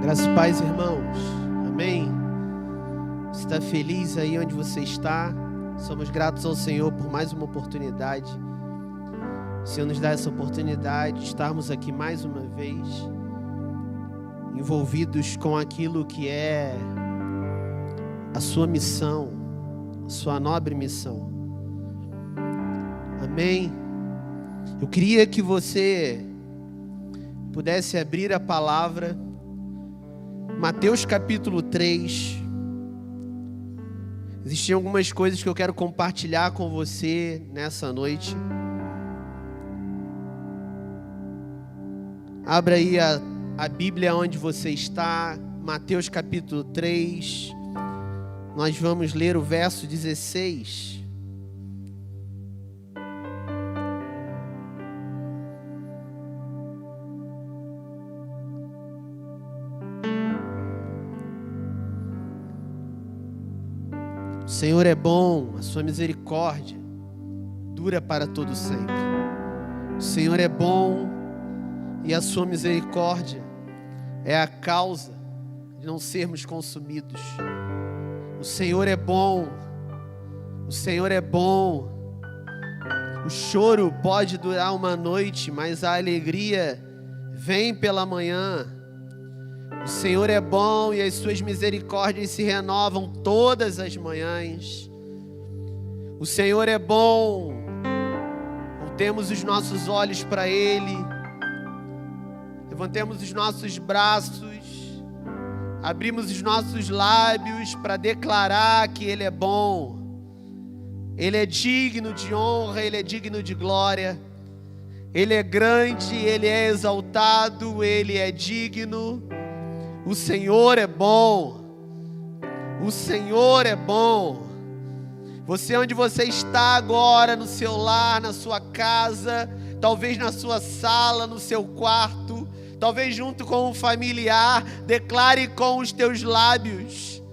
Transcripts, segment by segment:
Graças e paz, irmãos. Amém. Você está feliz aí onde você está? Somos gratos ao Senhor por mais uma oportunidade. O Senhor nos dá essa oportunidade de estarmos aqui mais uma vez, envolvidos com aquilo que é a sua missão, a sua nobre missão. Amém. Eu queria que você pudesse abrir a palavra, Mateus capítulo 3. Existem algumas coisas que eu quero compartilhar com você nessa noite. Abra aí a Bíblia onde você está, Mateus capítulo 3. Nós vamos ler o verso 16. O Senhor é bom, a sua misericórdia dura para todo sempre. O Senhor é bom e a sua misericórdia é a causa de não sermos consumidos. O Senhor é bom, o Senhor é bom. O choro pode durar uma noite, mas a alegria vem pela manhã. O Senhor é bom e as suas misericórdias se renovam todas as manhãs. O Senhor é bom. Voltemos os nossos olhos para Ele. Levantemos os nossos braços. Abrimos os nossos lábios para declarar que Ele é bom. Ele é digno de honra, Ele é digno de glória. Ele é grande, Ele é exaltado, Ele é digno. O Senhor é bom. O Senhor é bom. Você onde você está agora, no seu lar, na sua casa, talvez na sua sala, no seu quarto, talvez junto com um familiar, declare com os teus lábios.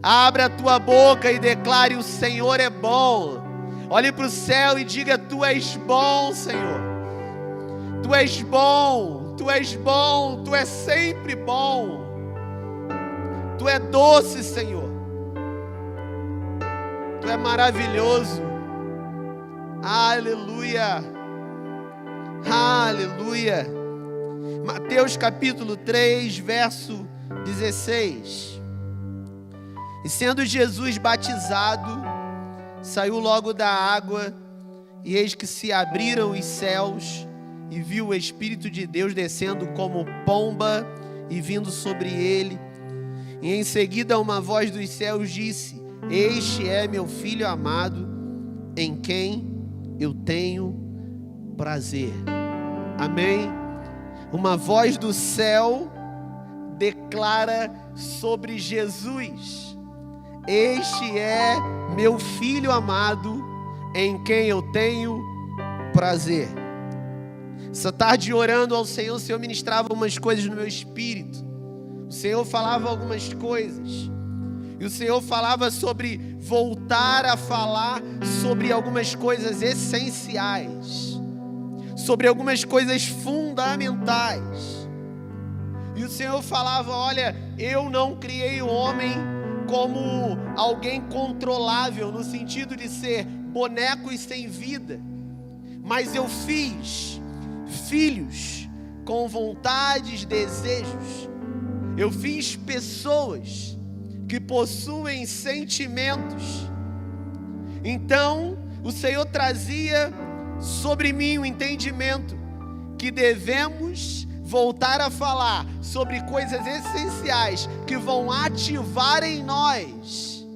Abra a tua boca e declare: o Senhor é bom. Olhe para o céu e diga: tu és bom, Senhor. Tu és bom, tu és bom, tu és sempre bom. Tu é doce, Senhor. Tu é maravilhoso. Aleluia. Aleluia. Mateus capítulo 3, verso 16. E sendo Jesus batizado, saiu logo da água, e eis que se abriram os céus, e viu o Espírito de Deus descendo como pomba e vindo sobre ele. E em seguida uma voz dos céus disse: este é meu Filho amado, em quem eu tenho prazer. Amém? Uma voz do céu declara sobre Jesus: este é meu Filho amado, em quem eu tenho prazer. Essa tarde, orando ao Senhor, o Senhor ministrava umas coisas no meu espírito. O Senhor falava algumas coisas. E o Senhor falava sobre voltar a falar sobre algumas coisas essenciais, sobre algumas coisas fundamentais. E o Senhor falava: olha, eu não criei o homem como alguém controlável, no sentido de ser bonecos sem vida, mas eu fiz filhos com vontades, desejos. Eu fiz pessoas que possuem sentimentos. Então, o Senhor trazia sobre mim o entendimento que devemos voltar a falar sobre coisas essenciais que vão ativar em nós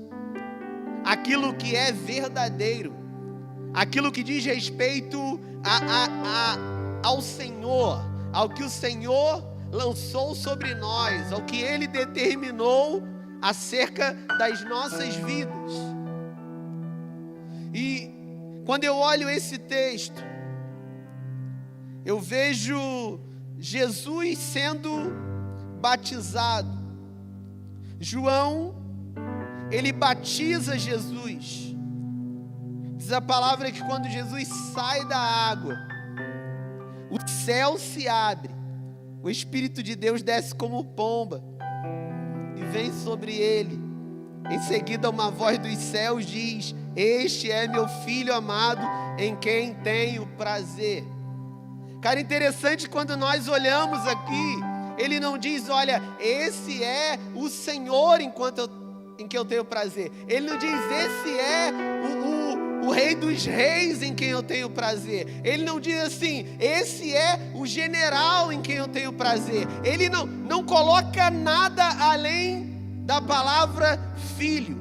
aquilo que é verdadeiro, aquilo que diz respeito ao Senhor, ao que o Senhor lançou sobre nós, ao que Ele determinou acerca das nossas vidas. E quando eu olho esse texto, eu vejo Jesus sendo batizado. João, ele batiza Jesus. Diz a palavra que quando Jesus sai da água, o céu se abre, o Espírito de Deus desce como pomba. e vem sobre ele. Em seguida, uma voz dos céus diz: este é meu filho amado, em quem tenho prazer. Cara, interessante quando nós olhamos aqui, ele não diz: olha, esse é o Senhor em que eu tenho prazer. Ele não diz: esse é o Rei dos Reis em quem eu tenho prazer. Ele não diz assim: esse é o general em quem eu tenho prazer. Ele não coloca nada além da palavra filho.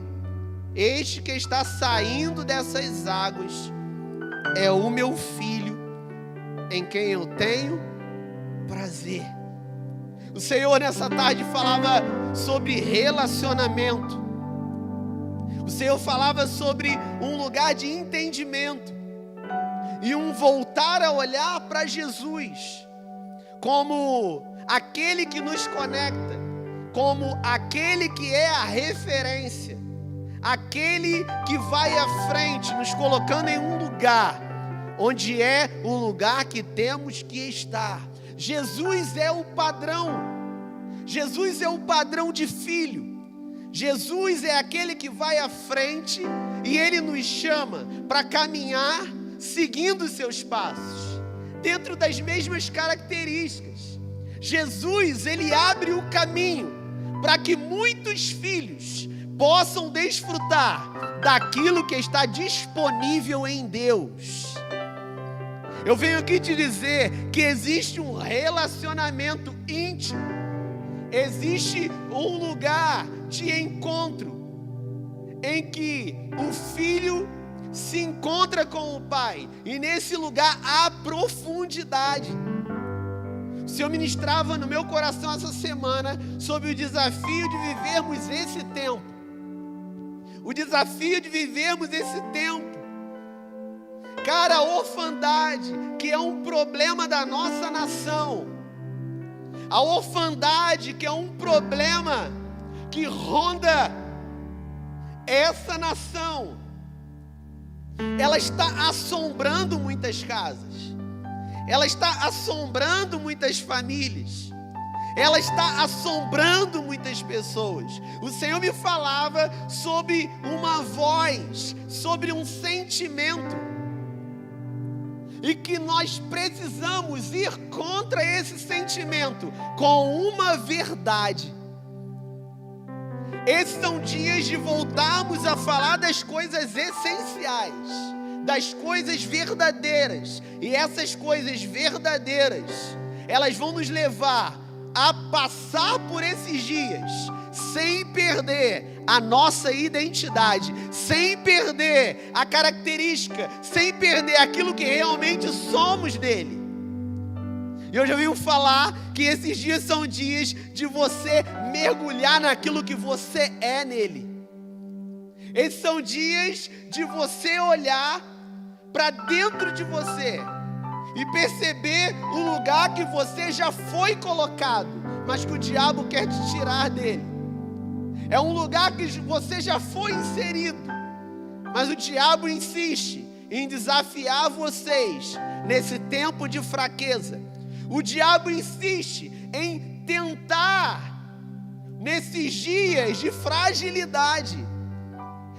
Este que está saindo dessas águas é o meu filho, em quem eu tenho prazer. O Senhor nessa tarde falava sobre relacionamento. O Senhor falava sobre um lugar de entendimento e um voltar a olhar para Jesus como aquele que nos conecta, como aquele que é a referência, aquele que vai à frente, nos colocando em um lugar onde é o lugar que temos que estar. Jesus é o padrão. Jesus é o padrão de filho. Jesus é aquele que vai à frente e Ele nos chama para caminhar seguindo os seus passos, dentro das mesmas características. Jesus, Ele abre o caminho para que muitos filhos possam desfrutar daquilo que está disponível em Deus. Eu venho aqui te dizer que existe um relacionamento íntimo, existe um lugar de encontro em que o filho se encontra com o pai, e nesse lugar há profundidade. O Senhor ministrava no meu coração essa semana sobre o desafio de vivermos esse tempo. O desafio de vivermos esse tempo. Cara, a orfandade, que é um problema da nossa nação. A orfandade, que é um problema que ronda essa nação. Ela está assombrando muitas casas. Ela está assombrando muitas famílias. Ela está assombrando muitas pessoas. O Senhor me falava sobre uma voz, sobre um sentimento, e que nós precisamos ir contra esse sentimento com uma verdade. Esses são dias de voltarmos a falar das coisas essenciais, das coisas verdadeiras. E essas coisas verdadeiras, elas vão nos levar a passar por esses dias sem perder a nossa identidade, sem perder a característica, sem perder aquilo que realmente somos dele. E eu já ouvi falar que esses dias são dias de você mergulhar naquilo que você é nele. Esses são dias de você olhar para dentro de você e perceber o lugar que você já foi colocado, mas que o diabo quer te tirar dele. É um lugar que você já foi inserido, mas o diabo insiste em desafiar vocês nesse tempo de fraqueza. O diabo insiste em tentar, nesses dias de fragilidade.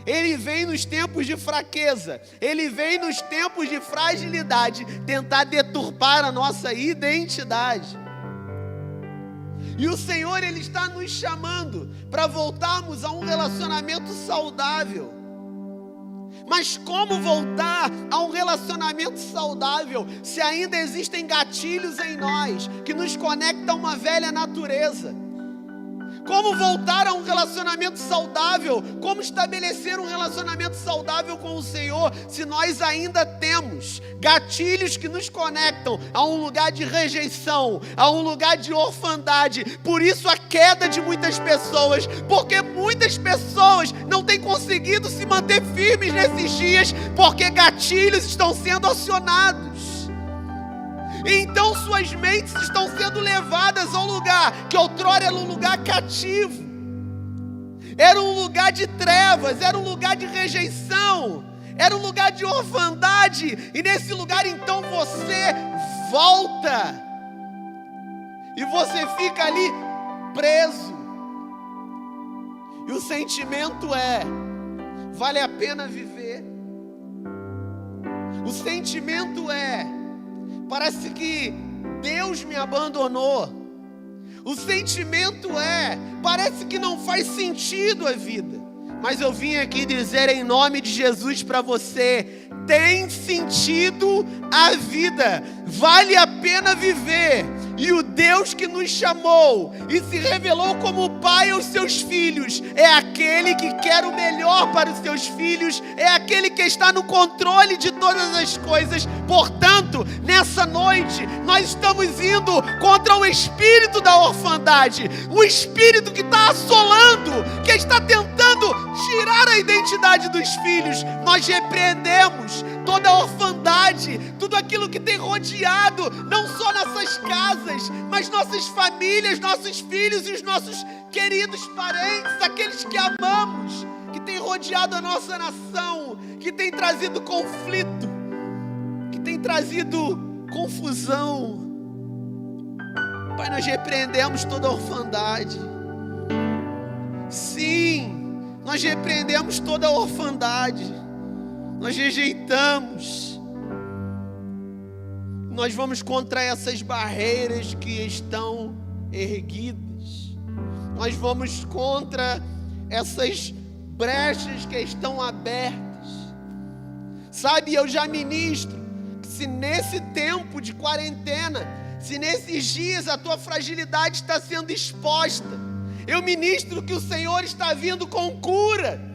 Ele vem nos tempos de fraqueza, ele vem nos tempos de fragilidade tentar deturpar a nossa identidade. E o Senhor, Ele está nos chamando para voltarmos a um relacionamento saudável. Mas como voltar a um relacionamento saudável se ainda existem gatilhos em nós que nos conectam a uma velha natureza? Como voltar a um relacionamento saudável? Como estabelecer um relacionamento saudável com o Senhor se nós ainda temos gatilhos que nos conectam a um lugar de rejeição, a um lugar de orfandade? Por isso a queda de muitas pessoas, porque muitas pessoas não têm conseguido se manter firmes nesses dias, porque gatilhos estão sendo acionados. Então suas mentes estão sendo levadas a um lugar que outrora era um lugar cativo, era um lugar de trevas, era um lugar de rejeição, era um lugar de orfandade. E nesse lugar então você volta e você fica ali preso. E o sentimento é: vale a pena viver. O sentimento é: parece que Deus me abandonou. O sentimento é: parece que não faz sentido a vida. Mas eu vim aqui dizer em nome de Jesus para você: tem sentido a vida, vale a pena viver. E o Deus que nos chamou e se revelou como Pai aos seus filhos é aquele que quer o melhor para os seus filhos, é aquele que está no controle de todas as coisas. Portanto, nessa noite, nós estamos indo contra o espírito da orfandade, o espírito que está assolando, que está tentando tirar a identidade dos filhos. Nós repreendemos toda a orfandade, tudo aquilo que tem rodeado, não só nossas casas, mas nossas famílias, nossos filhos e os nossos queridos parentes, aqueles que amamos, que tem rodeado a nossa nação, que tem trazido conflito, que tem trazido confusão. Pai, nós repreendemos toda a orfandade. Sim, nós repreendemos toda a orfandade. Nós rejeitamos. Nós vamos contra essas barreiras que estão erguidas. Nós vamos contra essas brechas que estão abertas. Sabe, eu já ministro que se nesse tempo de quarentena, se nesses dias a tua fragilidade está sendo exposta, eu ministro que o Senhor está vindo com cura.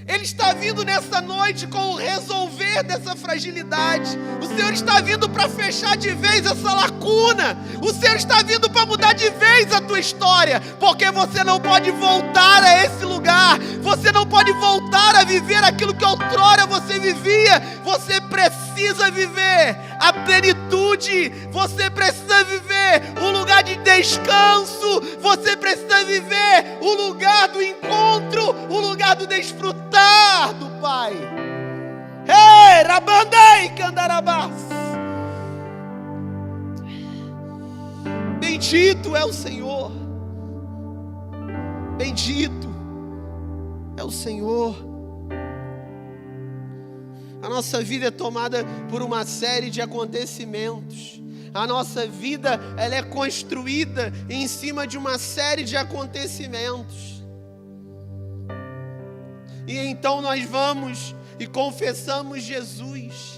Ele está vindo nessa noite com o resolver dessa fragilidade. O Senhor está vindo para fechar de vez essa lacuna. O Senhor está vindo para mudar de vez a tua história. Porque você não pode voltar a esse lugar. Você não pode voltar a viver aquilo que outrora você vivia. Você precisa viver a plenitude. Você precisa viver um lugar de descanso. Você precisa viver o lugar do encontro, o lugar do desfrutar do Pai. Ei, Rabandai Candarabás. Bendito é o Senhor. Bendito é o Senhor. A nossa vida é tomada por uma série de acontecimentos. A nossa vida, ela é construída em cima de uma série de acontecimentos. E então nós vamos e confessamos Jesus.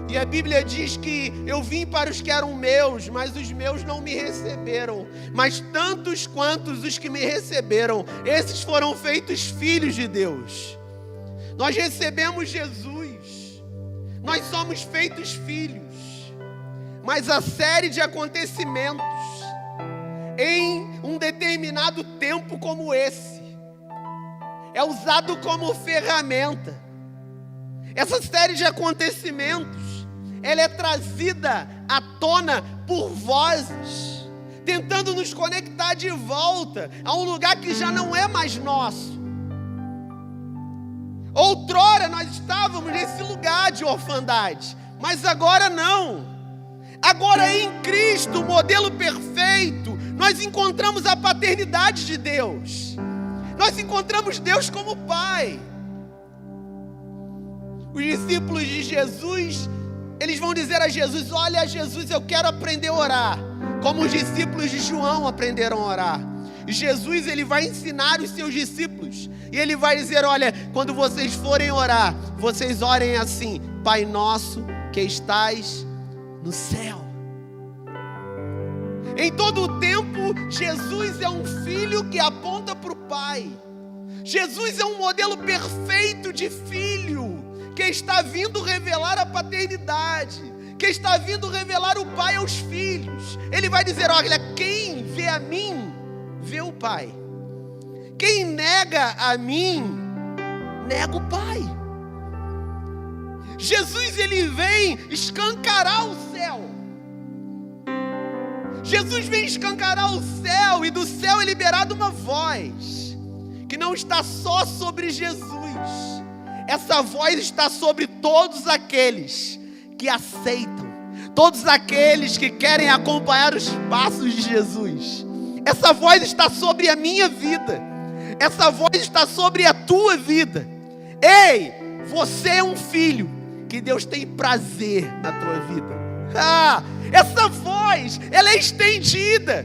E a Bíblia diz que eu vim para os que eram meus, mas os meus não me receberam. Mas tantos quantos os que me receberam, esses foram feitos filhos de Deus. Nós recebemos Jesus. Nós somos feitos filhos. Mas a série de acontecimentos em um determinado tempo como esse é usado como ferramenta. Essa série de acontecimentos, ela é trazida à tona por vozes, tentando nos conectar de volta a um lugar que já não é mais nosso. Outrora nós estávamos nesse lugar de orfandade, mas agora não. Agora em Cristo, o modelo perfeito, nós encontramos a paternidade de Deus. Nós encontramos Deus como Pai. Os discípulos de Jesus, eles vão dizer a Jesus: olha, Jesus, eu quero aprender a orar, como os discípulos de João aprenderam a orar. E Jesus, ele vai ensinar os seus discípulos, e ele vai dizer: olha, quando vocês forem orar, vocês orem assim: Pai nosso que estais no céu. Em todo o tempo, Jesus é um filho que aponta para o Pai. Jesus é um modelo perfeito de filho, que está vindo revelar a paternidade, que está vindo revelar o Pai aos filhos. Ele vai dizer: olha, quem vê a mim, vê o Pai. Quem nega a mim, nega o Pai. Jesus, ele vem escancarar o céu. Jesus vem escancarar o céu, e do céu é liberada uma voz que não está só sobre Jesus. Essa voz está sobre todos aqueles que aceitam, todos aqueles que querem acompanhar os passos de Jesus. Essa voz está sobre a minha vida. Essa voz está sobre a tua vida. Ei, você é um filho que Deus tem prazer na tua vida. Essa voz, ela é estendida.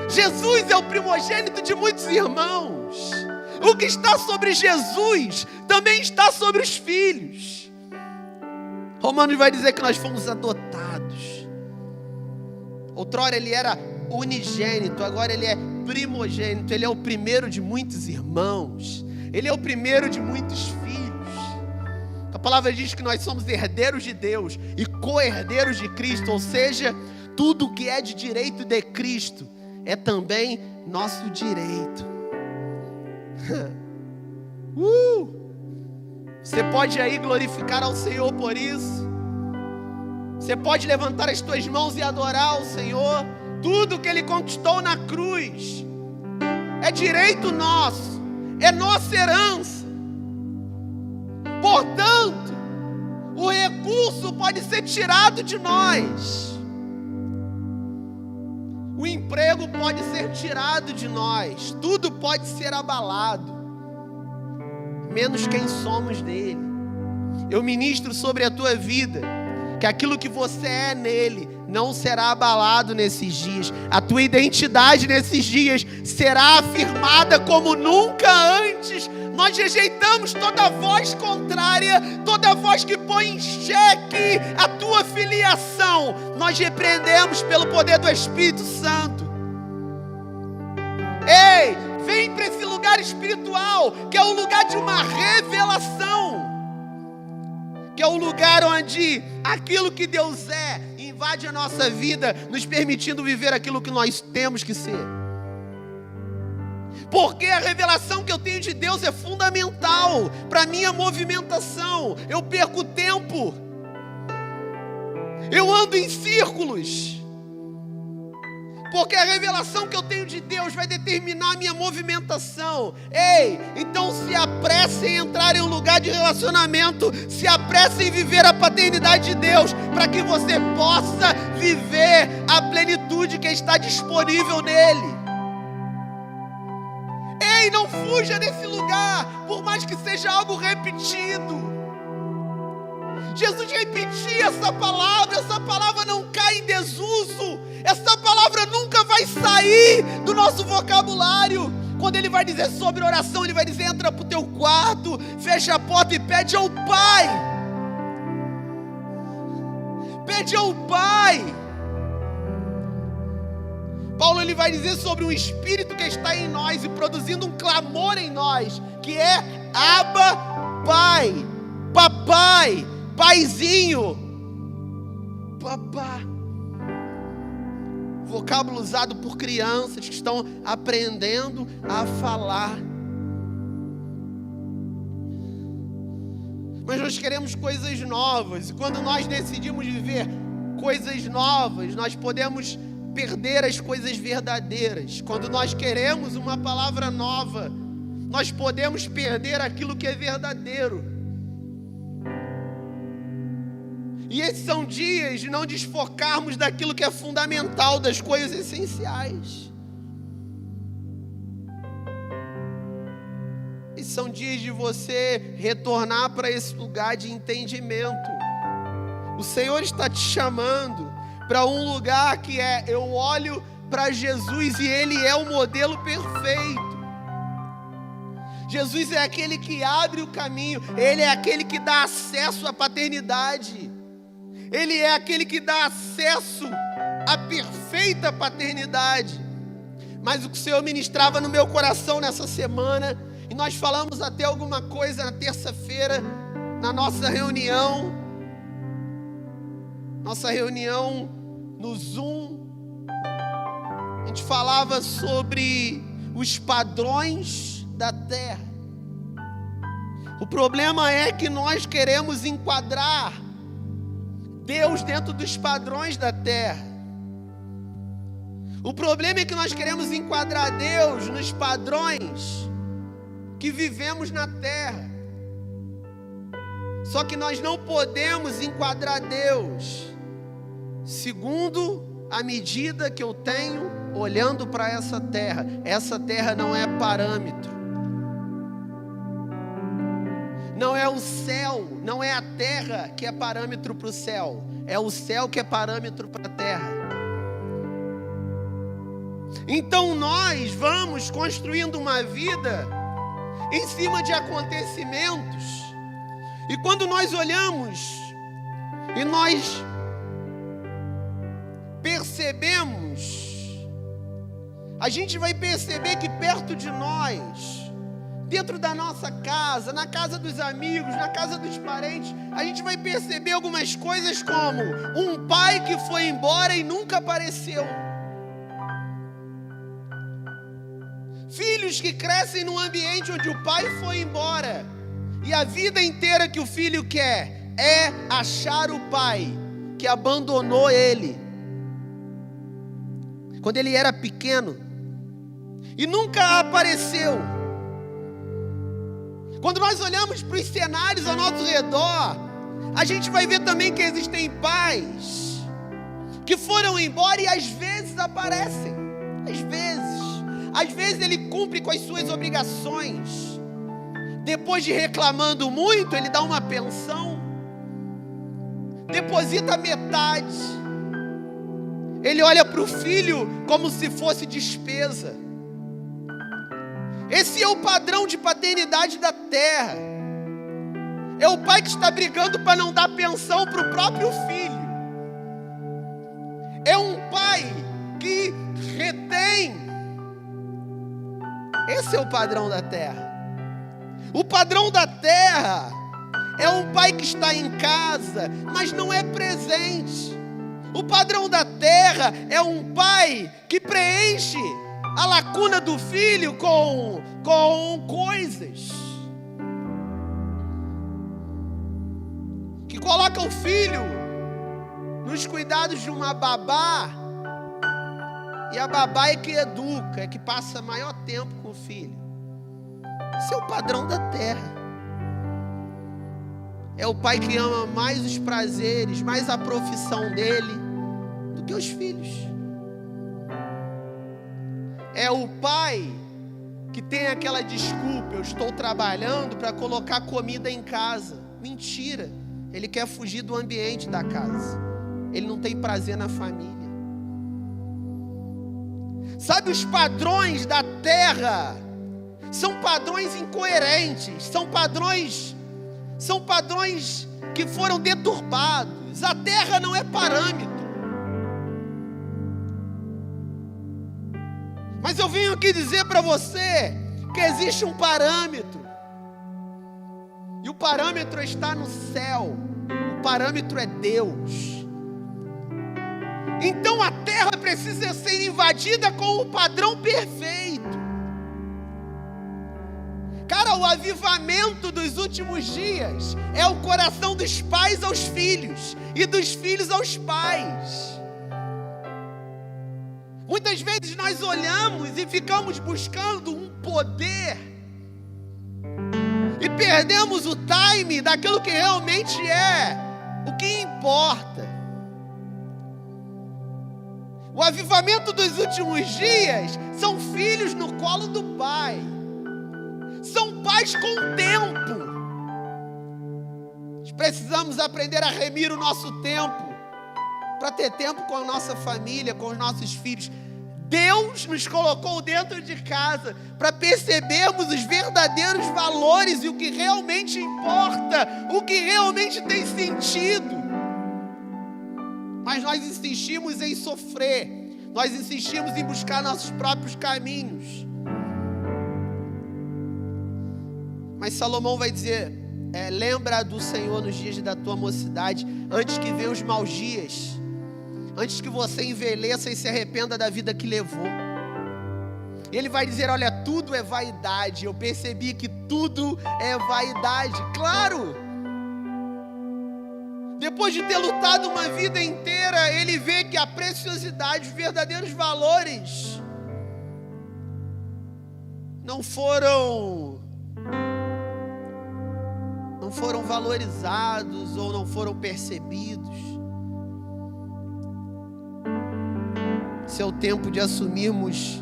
Jesus é o primogênito de muitos irmãos. O que está sobre Jesus também está sobre os filhos. Romanos vai dizer que nós fomos adotados. Outrora ele era unigênito, agora ele é primogênito. Ele é o primeiro de muitos irmãos. Ele é o primeiro de muitos filhos. A palavra diz que nós somos herdeiros de Deus e co-herdeiros de Cristo. Ou seja, tudo que é de direito de Cristo é também nosso direito. Você pode aí glorificar ao Senhor por isso. Você pode levantar as tuas mãos e adorar o Senhor. Tudo que Ele conquistou na cruz é direito nosso, é nossa herança. Portanto, o recurso pode ser tirado de nós. O emprego pode ser tirado de nós. Tudo pode ser abalado, menos quem somos nele. Eu ministro sobre a tua vida que aquilo que você é nele não será abalado nesses dias. A tua identidade nesses dias será afirmada como nunca antes. Nós rejeitamos toda voz contrária, toda voz que põe em xeque a tua filiação. Nós repreendemos pelo poder do Espírito Santo. Ei, vem para esse lugar espiritual, que é o lugar de uma revelação, que é o lugar onde aquilo que Deus é invade a nossa vida, nos permitindo viver aquilo que nós temos que ser. Porque a revelação que eu tenho de Deus é fundamental para a minha movimentação. Eu perco tempo, eu ando em círculos, porque a revelação que eu tenho de Deus vai determinar a minha movimentação. Ei, então se apresse em entrar em um lugar de relacionamento, se apresse em viver a paternidade de Deus, para que você possa viver a plenitude que está disponível nele. Ei, não fuja desse lugar, por mais que seja algo repetido. Jesus repetia essa palavra não cai em desuso, essa palavra nunca vai sair do nosso vocabulário. Quando ele vai dizer sobre oração, ele vai dizer: entra para o teu quarto, fecha a porta e pede ao Pai. Pede ao Pai. Paulo ele vai dizer sobre um Espírito que está em nós e produzindo um clamor em nós, que é Abba, Pai, Papai, Paizinho, Papá. Vocábulo usado por crianças que estão aprendendo a falar. Mas nós queremos coisas novas, e quando nós decidimos viver coisas novas, nós podemos perder as coisas verdadeiras. Quando nós queremos uma palavra nova, nós podemos perder aquilo que é verdadeiro. E esses são dias de não desfocarmos daquilo que é fundamental, das coisas essenciais. E são dias de você retornar para esse lugar de entendimento. O Senhor está te chamando para um lugar que é: eu olho para Jesus e Ele é o modelo perfeito. Jesus é aquele que abre o caminho, Ele é aquele que dá acesso à paternidade, Ele é aquele que dá acesso à perfeita paternidade. Mas o que o Senhor ministrava no meu coração nessa semana, e nós falamos até alguma coisa na terça-feira, na nossa reunião no Zoom, a gente falava sobre os padrões da terra. O problema é que nós queremos enquadrar Deus dentro dos padrões da terra. O problema é que nós queremos enquadrar Deus nos padrões que vivemos na terra. Só que nós não podemos enquadrar Deus segundo a medida que eu tenho olhando para essa terra. Essa terra não é parâmetro. é o céu, não é a terra que é parâmetro para o céu, é o céu que é parâmetro para a terra. Então nós vamos construindo uma vida em cima de acontecimentos, e quando nós olhamos e nós percebemos, a gente vai perceber que perto de nós, dentro da nossa casa, na casa dos amigos, na casa dos parentes, a gente vai perceber algumas coisas como um pai que foi embora e nunca apareceu. Filhos que crescem num ambiente onde o pai foi embora e a vida inteira que o filho quer é achar o pai que abandonou ele quando ele era pequeno e nunca apareceu. Quando nós olhamos para os cenários ao nosso redor, a gente vai ver também que existem pais que foram embora e às vezes aparecem. Às vezes ele cumpre com as suas obrigações. Depois de reclamando muito, ele dá uma pensão, deposita metade. Ele olha para o filho como se fosse despesa. Esse é o padrão de paternidade da terra. É o pai que está brigando para não dar pensão para o próprio filho. É um pai que retém. Esse é o padrão da terra. O padrão da terra é um pai que está em casa, mas não é presente. O padrão da terra é um pai que preenche a lacuna do filho com coisas, que coloca o filho nos cuidados de uma babá, e a babá é que educa, é que passa maior tempo com o filho. Esse é o padrão da terra. É o pai que ama mais os prazeres, mais a profissão dele do que os filhos. É o pai que tem aquela desculpa: eu estou trabalhando para colocar comida em casa. Mentira, ele quer fugir do ambiente da casa. Ele não tem prazer na família. Sabe, os padrões da terra são padrões incoerentes, são padrões que foram deturpados. A terra não é parâmetro. Mas eu venho aqui dizer para você que existe um parâmetro. E o parâmetro está no céu. O parâmetro é Deus. Então a terra precisa ser invadida com o padrão perfeito. Cara, o avivamento dos últimos dias é o coração dos pais aos filhos e dos filhos aos pais. Muitas vezes nós olhamos e ficamos buscando um poder e perdemos o time daquilo que realmente é o que importa. O avivamento dos últimos dias são filhos no colo do pai. São pais com tempo. Nós precisamos aprender a remir o nosso tempo para ter tempo com a nossa família, com os nossos filhos. Deus nos colocou dentro de casa para percebermos os verdadeiros valores e o que realmente importa, o que realmente tem sentido. Mas nós insistimos em sofrer, nós insistimos em buscar nossos próprios caminhos. Mas Salomão vai dizer, lembra do Senhor nos dias da tua mocidade, antes que venham os maus dias, antes que você envelheça e se arrependa da vida que levou. Ele vai dizer, olha, tudo é vaidade. Eu percebi que tudo é vaidade. Claro! Depois de ter lutado uma vida inteira, ele vê que a preciosidade, os verdadeiros valores não foram valorizados ou não foram percebidos. Esse é o tempo de assumirmos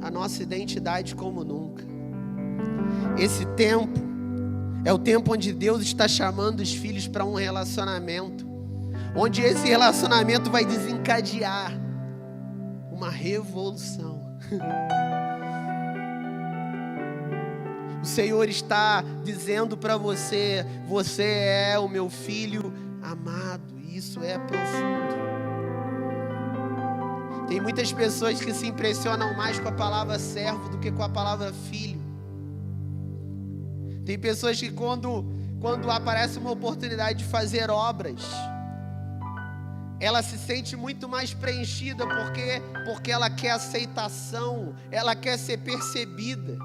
a nossa identidade como nunca. Esse tempo É o tempo onde Deus está chamando os filhos para um relacionamento, onde esse relacionamento vai desencadear uma revolução. O Senhor está dizendo para você: você é o meu filho amado. E isso é profundo. Tem muitas pessoas que se impressionam mais com a palavra servo do que com a palavra filho. Tem pessoas que quando aparece uma oportunidade de fazer obras, ela se sente muito mais preenchida porque ela quer aceitação, ela quer ser percebida.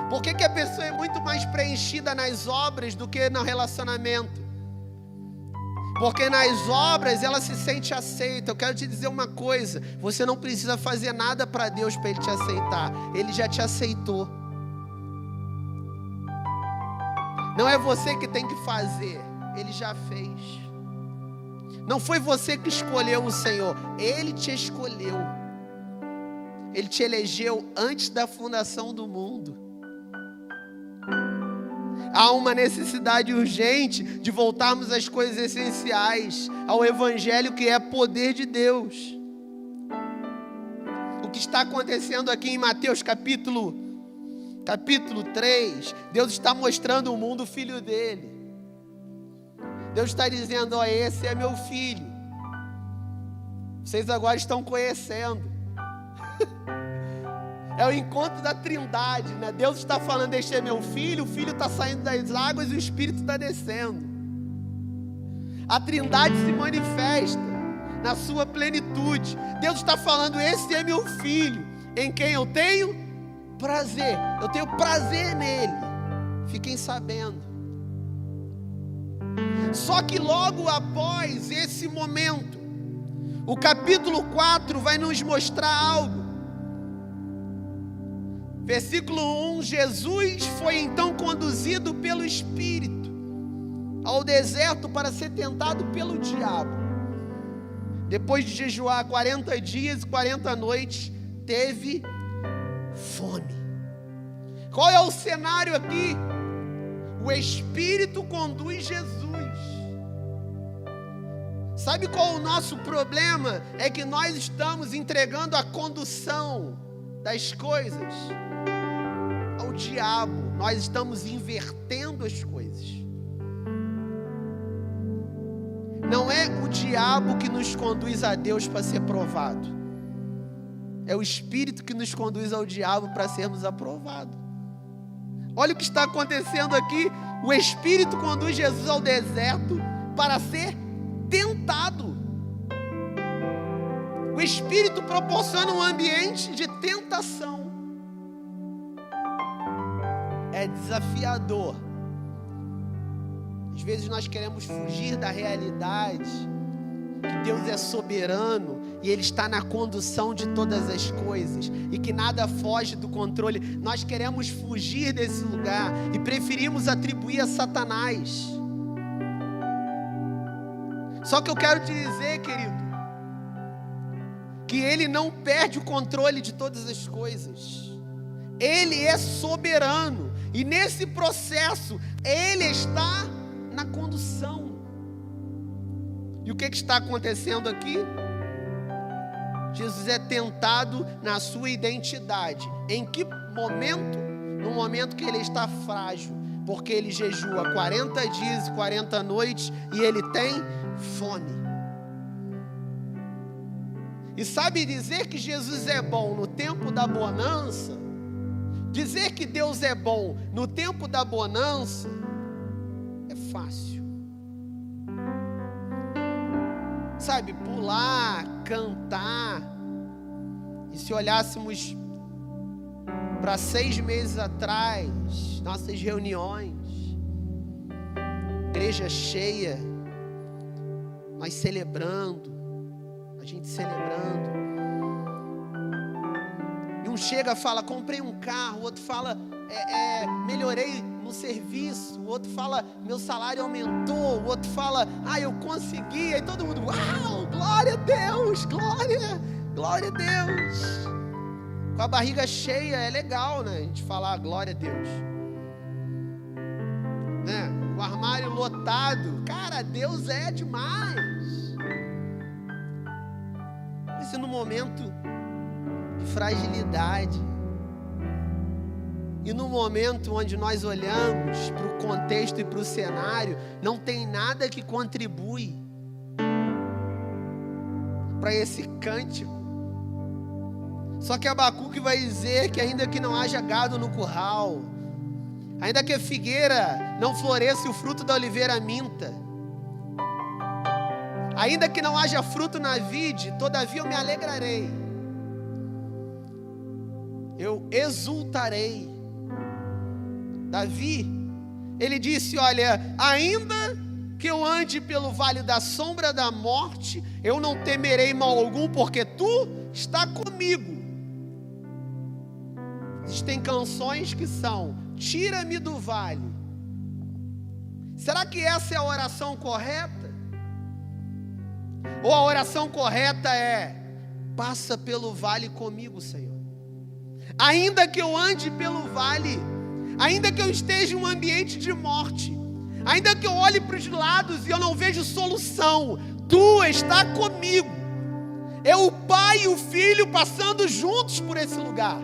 Por que a pessoa é muito mais preenchida nas obras do que no relacionamento? Porque nas obras ela se sente aceita. Eu quero te dizer uma coisa: você não precisa fazer nada para Deus para Ele te aceitar. Ele já te aceitou. Não é você que tem que fazer, Ele já fez. Não foi você que escolheu o Senhor, Ele te escolheu. Ele te elegeu antes da fundação do mundo. Há uma necessidade urgente de voltarmos às coisas essenciais, ao Evangelho, que é poder de Deus. O que está acontecendo aqui em Mateus capítulo 3, Deus está mostrando ao mundo o Filho dele. Deus está dizendo: ó, esse é meu filho. Vocês agora estão conhecendo. É o encontro da Trindade, né? Deus está falando: este é meu filho, o filho está saindo das águas e o Espírito está descendo. A Trindade se manifesta na sua plenitude. Deus está falando: esse é meu filho, em quem eu tenho prazer. Eu tenho prazer nele. Fiquem sabendo. Só que logo após esse momento, o capítulo 4 vai nos mostrar algo. Versículo 1: Jesus foi então conduzido pelo Espírito ao deserto para ser tentado pelo diabo. Depois de jejuar 40 dias e 40 noites, teve fome. Qual é o cenário aqui? O Espírito conduz Jesus. Sabe qual é o nosso problema? É que nós estamos entregando a condução das coisas ao diabo. Nós estamos invertendo as coisas. Não é o diabo que nos conduz a Deus para ser provado. É o Espírito que nos conduz ao diabo para sermos aprovados. Olha o que está acontecendo aqui. O Espírito conduz Jesus ao deserto para ser tentado. O Espírito proporciona um ambiente de tentação. É desafiador. Às vezes nós queremos fugir da realidade, que Deus é soberano e Ele está na condução de todas as coisas, e que nada foge do controle. Nós queremos fugir desse lugar e preferimos atribuir a Satanás. Só que eu quero te dizer, querido, que Ele não perde o controle de todas as coisas. Ele é soberano, e nesse processo Ele está na condução. E o que está acontecendo aqui? Jesus é tentado na sua identidade. Em que momento? No momento que ele está frágil, porque ele jejua 40 dias e 40 noites e ele tem fome. E sabe, dizer que Jesus é bom no tempo da bonança, dizer que Deus é bom no tempo da bonança, é fácil. Sabe, pular, cantar. E se olhássemos para 6 meses atrás, nossas reuniões, igreja cheia, nós celebrando, a gente celebrando. E um chega e fala: comprei um carro. O outro fala: melhorei no serviço. O outro fala: meu salário aumentou. O outro fala: eu consegui. Aí todo mundo: uau, glória a Deus, glória a Deus. Com a barriga cheia é legal, né? A gente falar glória a Deus. lotado. Cara, Deus é demais. Mas e no momento de fragilidade, e no momento onde nós olhamos para o contexto e para o cenário, não tem nada que contribui para esse cântico. Só que Abacuque vai dizer que ainda que não haja gado no curral, ainda que a figueira não floresça e o fruto da oliveira minta, ainda que não haja fruto na vide, todavia eu me alegrarei, eu exultarei. Davi, ele disse, olha, ainda que eu ande pelo vale da sombra da morte, eu não temerei mal algum, porque tu está comigo. Existem canções que são, tira-me do vale. Será que essa é a oração correta? Ou a oração correta é, passa pelo vale comigo, Senhor. Ainda que eu ande pelo vale, ainda que eu esteja em um ambiente de morte, ainda que eu olhe para os lados e eu não vejo solução, tu está comigo. É o Pai e o Filho passando juntos por esse lugar.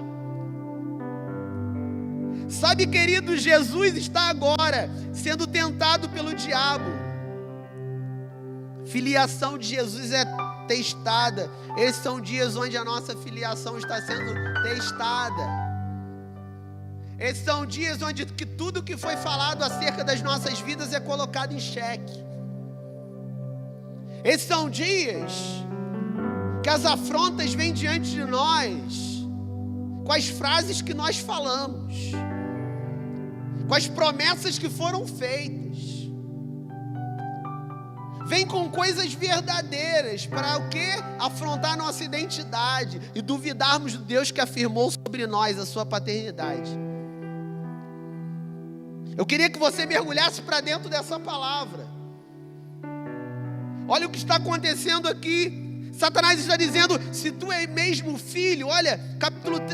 Sabe, querido, Jesus está agora sendo tentado pelo diabo. Filiação de Jesus é testada. Esses são dias onde a nossa filiação está sendo testada. Esses são dias onde que tudo que foi falado acerca das nossas vidas é colocado em xeque. Esses são dias que as afrontas vêm diante de nós com as frases que nós falamos, com as promessas que foram feitas. Vem com coisas verdadeiras para o quê? Afrontar nossa identidade e duvidarmos do Deus que afirmou sobre nós a sua paternidade. Eu queria que você mergulhasse para dentro dessa palavra. Olha o que está acontecendo aqui. Satanás está dizendo, se tu és mesmo filho, olha,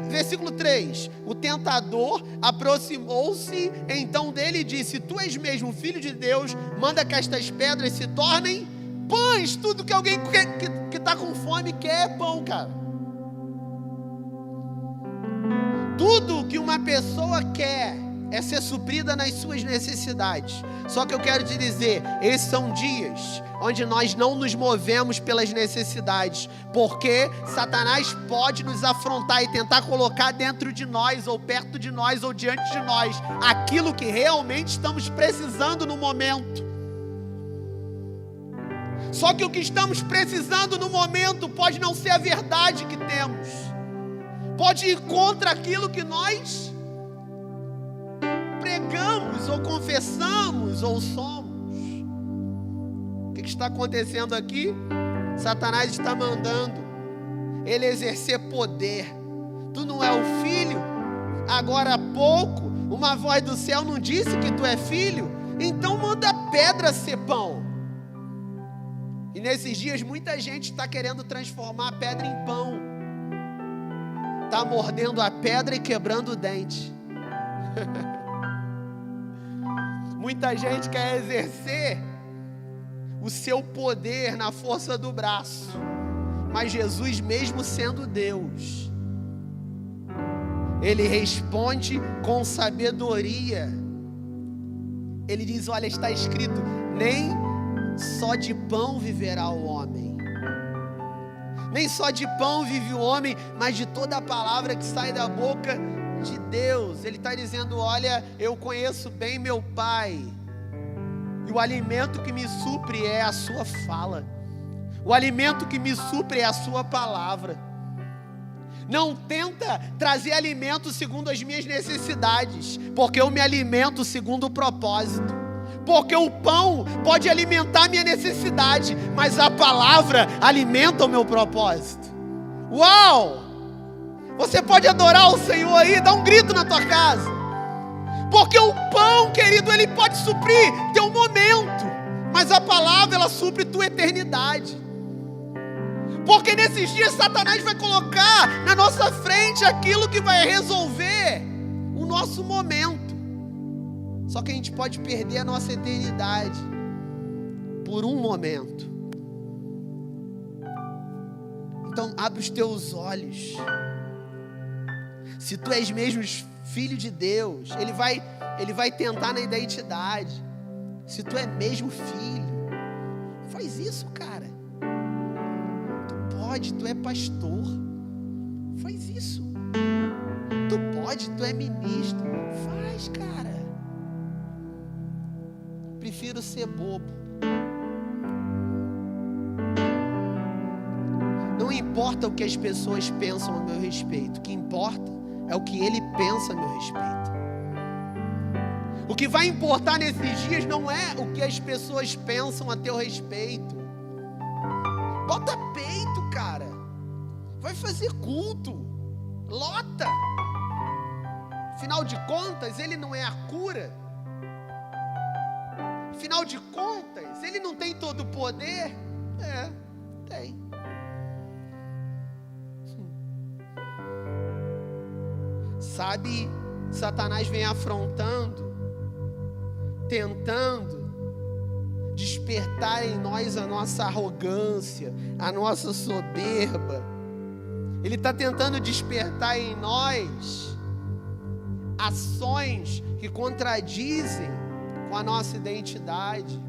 versículo 3. O tentador aproximou-se então dele e disse, se tu és mesmo filho de Deus, manda que estas pedras se tornem pães. Tudo que alguém que está com fome quer é pão, cara. Tudo que uma pessoa quer é ser suprida nas suas necessidades. Só que eu quero te dizer, esses são dias onde nós não nos movemos pelas necessidades, porque Satanás pode nos afrontar e tentar colocar dentro de nós, ou perto de nós, ou diante de nós, aquilo que realmente estamos precisando no momento. Só que o que estamos precisando no momento pode não ser a verdade que temos, pode ir contra aquilo que nós pregamos, ou confessamos, ou somos. O que está acontecendo aqui? Satanás está mandando ele exercer poder. Tu não é o filho? Agora há pouco, uma voz do céu não disse que tu é filho? Então manda a pedra ser pão. E nesses dias muita gente está querendo transformar a pedra em pão. Está mordendo a pedra e quebrando o dente. Muita gente quer exercer o seu poder na força do braço, mas Jesus, mesmo sendo Deus, Ele responde com sabedoria. Ele diz, olha, está escrito, nem só de pão viverá o homem. Nem só de pão vive o homem, mas de toda a palavra que sai da boca de Deus. Ele está dizendo, olha, eu conheço bem meu Pai, e o alimento que me supre é a sua fala, o alimento que me supre é a sua palavra. Não tenta trazer alimento segundo as minhas necessidades, porque eu me alimento segundo o propósito. Porque o pão pode alimentar minha necessidade, mas a palavra alimenta o meu propósito. Uau! Você pode adorar o Senhor aí, dá um grito na tua casa. Porque o pão, querido, ele pode suprir teu momento, mas a palavra, ela supre tua eternidade. Porque nesses dias Satanás vai colocar na nossa frente aquilo que vai resolver o nosso momento. Só que a gente pode perder a nossa eternidade por um momento. Então abre os teus olhos. Se tu és mesmo filho de Deus, Ele vai tentar na identidade. Se tu é mesmo filho, faz isso, cara. Tu pode, tu é pastor, faz isso. Tu pode, tu é ministro, faz, cara. Prefiro ser bobo. Não importa o que as pessoas pensam a meu respeito, o que importa é o que Ele pensa a meu respeito. O que vai importar nesses dias não é o que as pessoas pensam a teu respeito. Bota peito, cara. Vai fazer culto. Lota. Afinal de contas, Ele não é a cura. Afinal de contas, Ele não tem todo o poder? Tem. Sabe, Satanás vem afrontando, tentando despertar em nós a nossa arrogância, a nossa soberba. Ele está tentando despertar em nós ações que contradizem com a nossa identidade.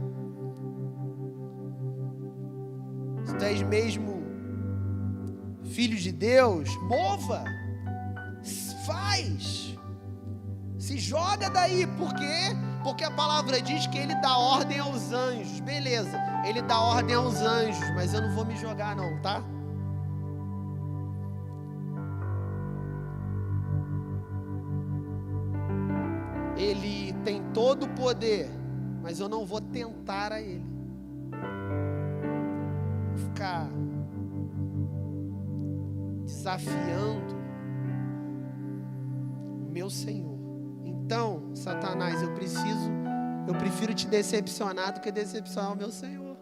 Se tu és mesmo filho de Deus, mova, faz, se joga daí. Por quê? Porque a palavra diz que Ele dá ordem aos anjos. Beleza, Ele dá ordem aos anjos, mas eu não vou me jogar não, tá? Ele tem todo o poder, mas eu não vou tentar a Ele. Vou ficar desafiando o meu Senhor. Então, Satanás, eu prefiro te decepcionar do que decepcionar o meu Senhor.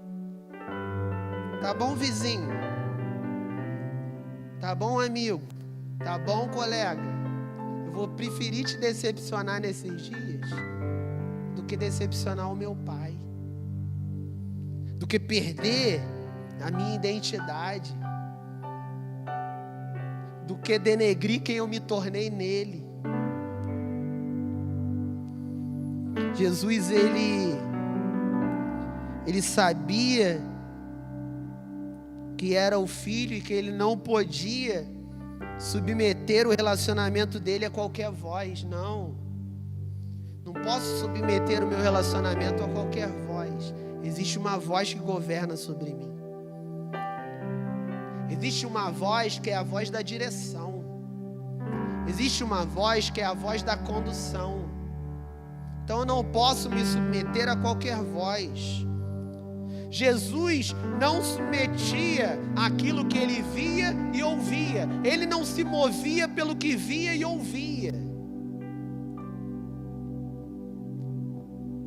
Tá bom, vizinho? Tá bom, amigo? Tá bom, colega? Eu vou preferir te decepcionar nesses dias do que decepcionar o meu pai, do que perder a minha identidade, do que denegrir quem eu me tornei nele. Jesus, ele sabia que era o filho e que ele não podia submeter o relacionamento dele a qualquer voz. Não posso submeter o meu relacionamento a qualquer voz. Existe uma voz que governa sobre mim. Existe uma voz que é a voz da direção. Existe uma voz que é a voz da condução. Então eu não posso me submeter a qualquer voz. Jesus não submetia àquilo que ele via e ouvia. Ele não se movia pelo que via e ouvia.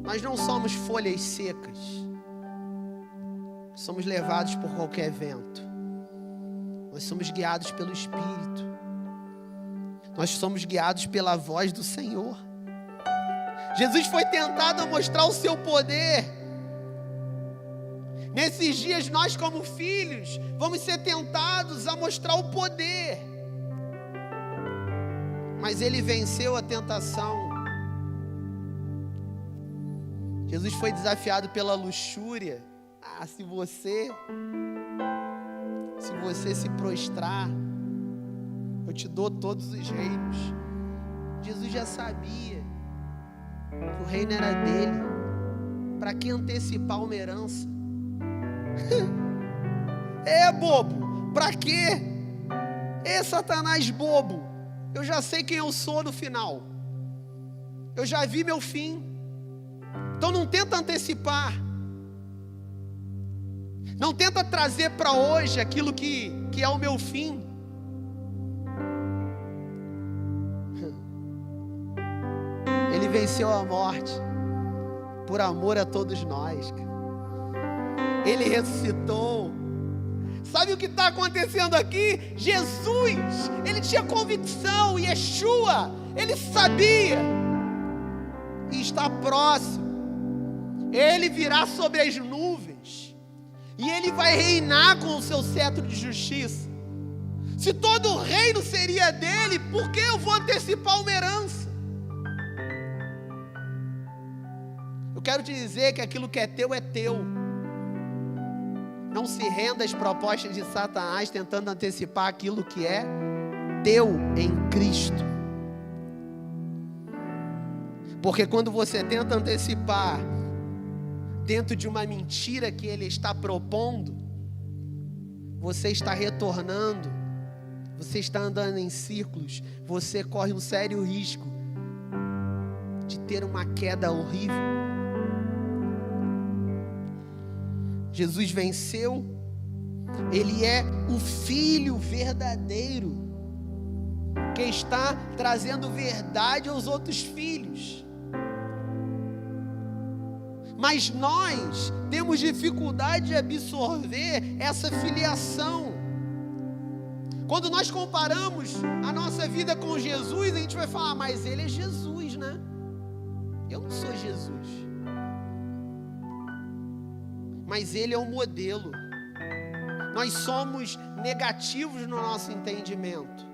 Nós não somos folhas secas. Somos levados por qualquer vento. Nós somos guiados pelo Espírito. Nós somos guiados pela voz do Senhor. Jesus foi tentado a mostrar o seu poder. Nesses dias, nós como filhos, vamos ser tentados a mostrar o poder. Mas Ele venceu a tentação. Jesus foi desafiado pela luxúria. Se você se prostrar, eu te dou todos os reinos. Jesus já sabia que o reino era dele. Para que antecipar uma herança? Bobo, para quê? Satanás bobo, eu já sei quem eu sou no final. Eu já vi meu fim. Então não tenta antecipar. Não tenta trazer para hoje aquilo que é o meu fim. Ele venceu a morte por amor a todos nós. Ele ressuscitou. Sabe o que está acontecendo aqui? Jesus, ele tinha convicção. Yeshua, ele sabia e está próximo. Ele virá sobre as nuvens e ele vai reinar com o seu cetro de justiça. Se todo o reino seria dele, por que eu vou antecipar uma herança? Eu quero te dizer que aquilo que é teu é teu. Não se renda às propostas de Satanás tentando antecipar aquilo que é teu em Cristo. Porque quando você tenta antecipar dentro de uma mentira que ele está propondo, você está retornando, você está andando em círculos, você corre um sério risco de ter uma queda horrível. Jesus venceu, ele é o Filho verdadeiro, que está trazendo verdade aos outros filhos. Mas nós temos dificuldade de absorver essa filiação. Quando nós comparamos a nossa vida com Jesus, a gente vai falar, mas ele é Jesus, né? Eu não sou Jesus. Mas ele é um modelo. Nós somos negativos no nosso entendimento.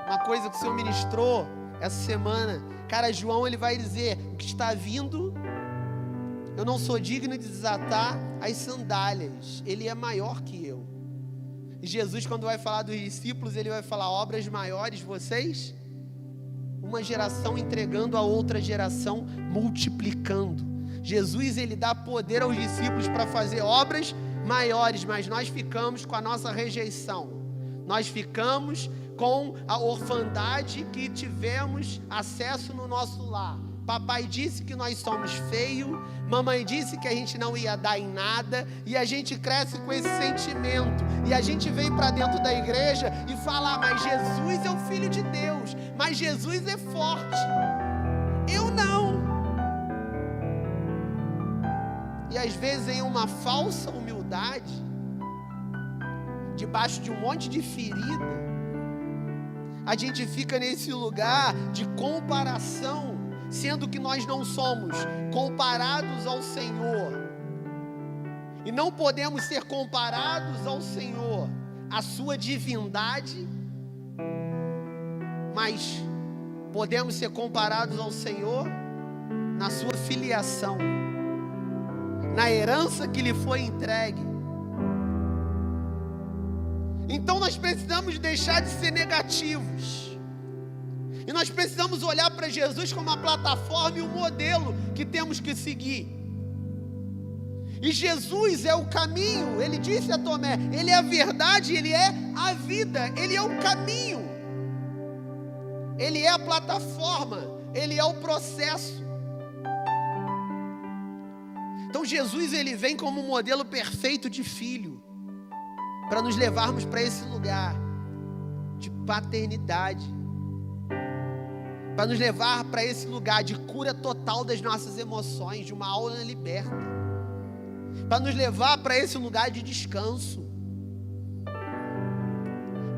Uma coisa que o Senhor ministrou essa semana, cara, João, ele vai dizer, o que está vindo, eu não sou digno de desatar as sandálias, ele é maior que eu. E Jesus, quando vai falar dos discípulos, ele vai falar, obras maiores vocês, uma geração entregando a outra geração, multiplicando. Jesus, ele dá poder aos discípulos para fazer obras maiores, mas nós ficamos com a nossa rejeição. Nós ficamos com a orfandade que tivemos acesso no nosso lar. Papai disse que nós somos feios, mamãe disse que a gente não ia dar em nada, e a gente cresce com esse sentimento, e a gente vem para dentro da igreja e fala, mas Jesus é o Filho de Deus, mas Jesus é forte, eu não. E às vezes em uma falsa humildade, debaixo de um monte de ferida, a gente fica nesse lugar de comparação, sendo que nós não somos comparados ao Senhor. E não podemos ser comparados ao Senhor, a sua divindade, mas podemos ser comparados ao Senhor na sua filiação, na herança que lhe foi entregue. Então nós precisamos deixar de ser negativos. E nós precisamos olhar para Jesus como uma plataforma e um modelo que temos que seguir. E Jesus é o caminho, ele disse a Tomé, ele é a verdade, ele é a vida, ele é o caminho. Ele é a plataforma, ele é o processo. Então Jesus, ele vem como um modelo perfeito de filho, para nos levarmos para esse lugar de paternidade, para nos levar para esse lugar de cura total das nossas emoções, de uma alma liberta, para nos levar para esse lugar de descanso,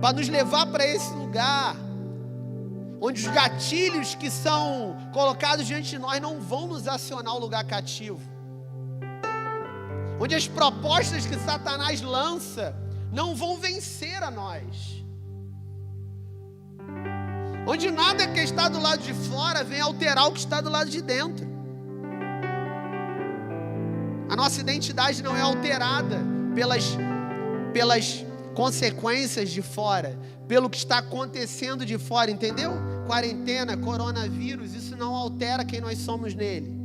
para nos levar para esse lugar onde os gatilhos que são colocados diante de nós não vão nos acionar ao lugar cativo, onde as propostas que Satanás lança não vão vencer a nós, onde nada que está do lado de fora vem alterar o que está do lado de dentro. A nossa identidade não é alterada pelas consequências de fora, pelo que está acontecendo de fora, entendeu? Quarentena, coronavírus, isso não altera quem nós somos nele.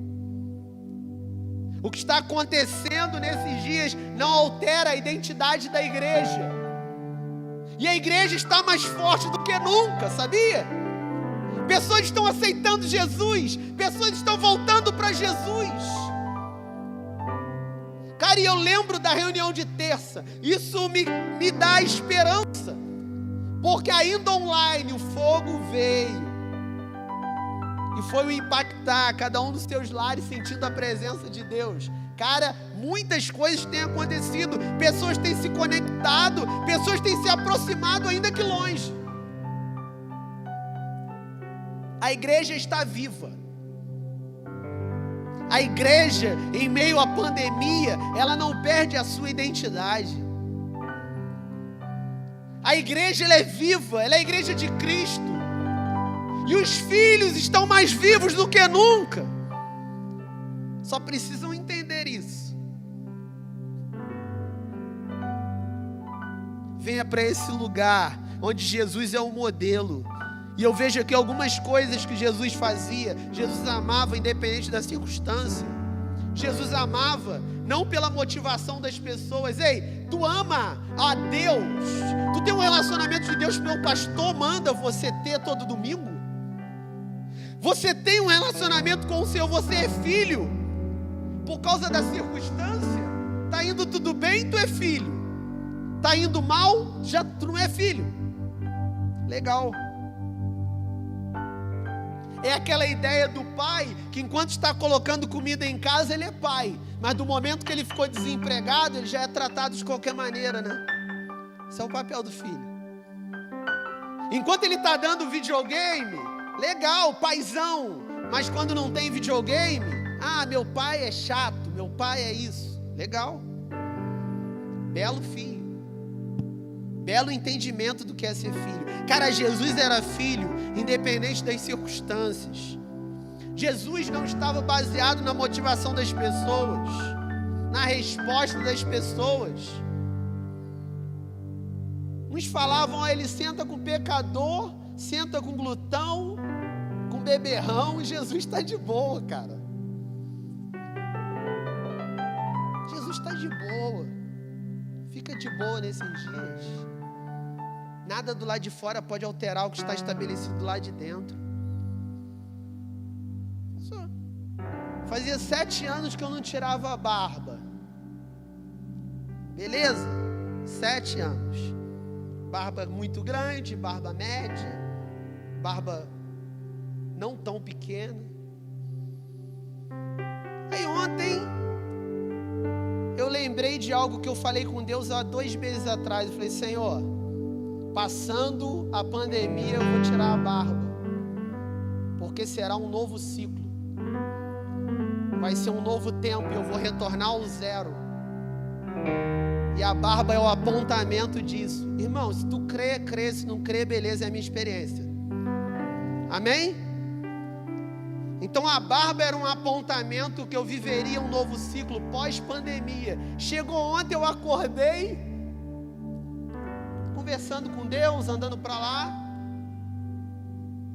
O que está acontecendo nesses dias não altera a identidade da igreja. E a igreja está mais forte do que nunca, sabia? Pessoas estão aceitando Jesus, pessoas estão voltando para Jesus. Cara, e eu lembro da reunião de terça, isso me dá esperança, porque ainda online o fogo veio. E foi o impactar cada um dos seus lares, sentindo a presença de Deus. Cara, muitas coisas têm acontecido. Pessoas têm se conectado. Pessoas têm se aproximado ainda que longe. A A igreja está viva. A igreja, em meio à pandemia, ela não perde a sua identidade. A igreja, ela é viva, ela é a igreja de Cristo. E os filhos estão mais vivos do que nunca. Só precisam entender isso. Venha para esse lugar onde Jesus é o modelo. E eu vejo aqui algumas coisas que Jesus fazia. Jesus amava independente da circunstância. Jesus amava não pela motivação das pessoas. Ei, tu ama a Deus? Tu tem um relacionamento de Deus que meu pastor manda você ter todo domingo? Você tem um relacionamento com o Senhor, você é filho. Por causa da circunstância, está indo tudo bem, tu é filho. Está indo mal, já tu não é filho. Legal. É aquela ideia do pai, que enquanto está colocando comida em casa, ele é pai. Mas do momento que ele ficou desempregado, ele já é tratado de qualquer maneira, né? Esse é o papel do filho. Enquanto ele está dando videogame, legal, paizão. Mas quando não tem videogame, meu pai é chato, meu pai é isso. Legal. Belo filho. Belo entendimento do que é ser filho. Cara, Jesus era filho, independente das circunstâncias. Jesus não estava baseado na motivação das pessoas, na resposta das pessoas. Uns falavam, ele senta com pecador, senta com glutão, com beberrão, e Jesus está de boa, cara. Jesus está de boa. Fica de boa nesses dias. Nada do lado de fora pode alterar o que está estabelecido do lado de dentro. Fazia 7 anos que eu não tirava a barba. Beleza? 7 anos. Barba muito grande, barba média, barba não tão pequena. Aí ontem eu lembrei de algo que eu falei com Deus há 2 meses atrás. Eu falei, Senhor, passando a pandemia eu vou tirar a barba, porque será um novo ciclo, vai ser um novo tempo e eu vou retornar ao zero. E a barba é o apontamento disso. Irmão, se tu crê, crê, se não crê, beleza, é a minha experiência. Amém? Então a barba era um apontamento que eu viveria um novo ciclo pós-pandemia. Chegou ontem, eu acordei, conversando com Deus, andando para lá.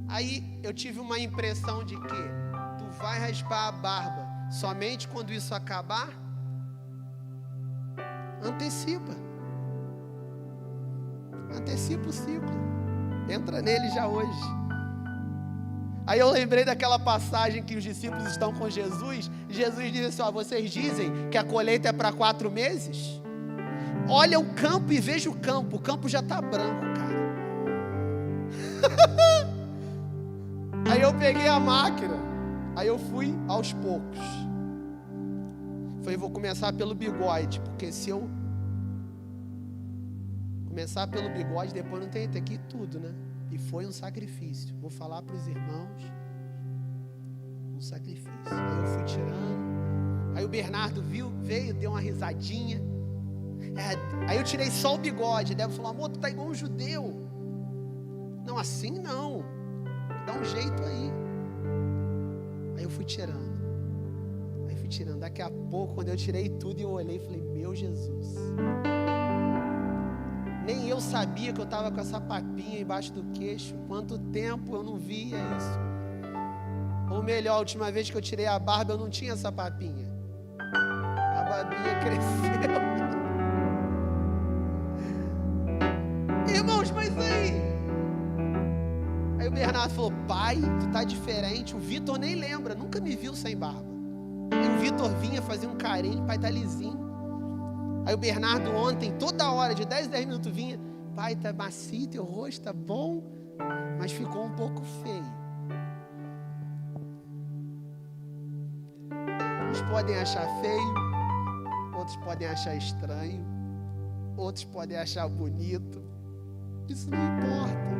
Aí eu tive uma impressão de que tu vai raspar a barba somente quando isso acabar. Antecipa o ciclo, entra nele já hoje. Aí eu lembrei daquela passagem que os discípulos estão com Jesus. Jesus diz assim, vocês dizem que a colheita é para 4 meses? Olha o campo e veja o campo já está branco, cara. Aí eu peguei a máquina, aí eu fui aos poucos. Falei, vou começar pelo bigode, porque se eu começar pelo bigode, depois não tem aqui tudo, né? E foi um sacrifício. Vou falar para os irmãos, um sacrifício. Aí eu fui tirando. Aí o Bernardo veio, deu uma risadinha. Aí eu tirei só o bigode. Débora falou, amor, tu tá igual um judeu. Não, assim não. Dá um jeito aí. Aí eu fui tirando. Daqui a pouco, quando eu tirei tudo, eu olhei e falei, meu Jesus. Nem eu sabia que eu estava com essa papinha embaixo do queixo. Quanto tempo eu não via isso. Ou melhor, a última vez que eu tirei a barba, eu não tinha essa papinha. A barbinha cresceu. Irmãos, mas aí o Bernardo falou, pai, tu tá diferente. O Vitor nem lembra, nunca me viu sem barba. Aí o Vitor vinha fazer um carinho, pai tá lisinho. Aí o Bernardo ontem, toda hora, de 10 minutos vinha, pai, tá macio, teu rosto tá bom, mas ficou um pouco feio. Uns podem achar feio, outros podem achar estranho, outros podem achar bonito. Isso não importa.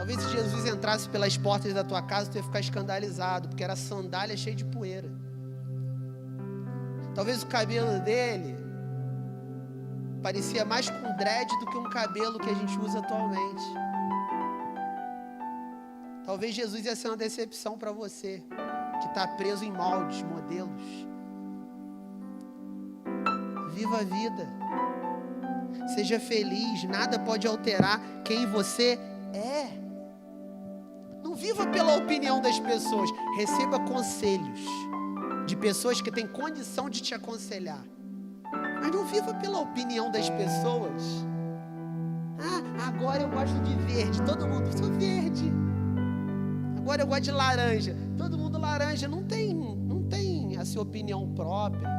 Talvez se Jesus entrasse pelas portas da tua casa, tu ia ficar escandalizado, porque era sandália cheia de poeira. Talvez o cabelo dele parecia mais com dread do que um cabelo que a gente usa atualmente. Talvez Jesus ia ser uma decepção para você, que está preso em moldes, modelos. Viva a vida. Seja feliz, nada pode alterar quem você é. Não viva pela opinião das pessoas, receba conselhos de pessoas que têm condição de te aconselhar. Mas não viva pela opinião das pessoas. Agora eu gosto de verde, todo mundo, sou verde. Agora eu gosto de laranja, todo mundo laranja. Não tem a sua opinião própria.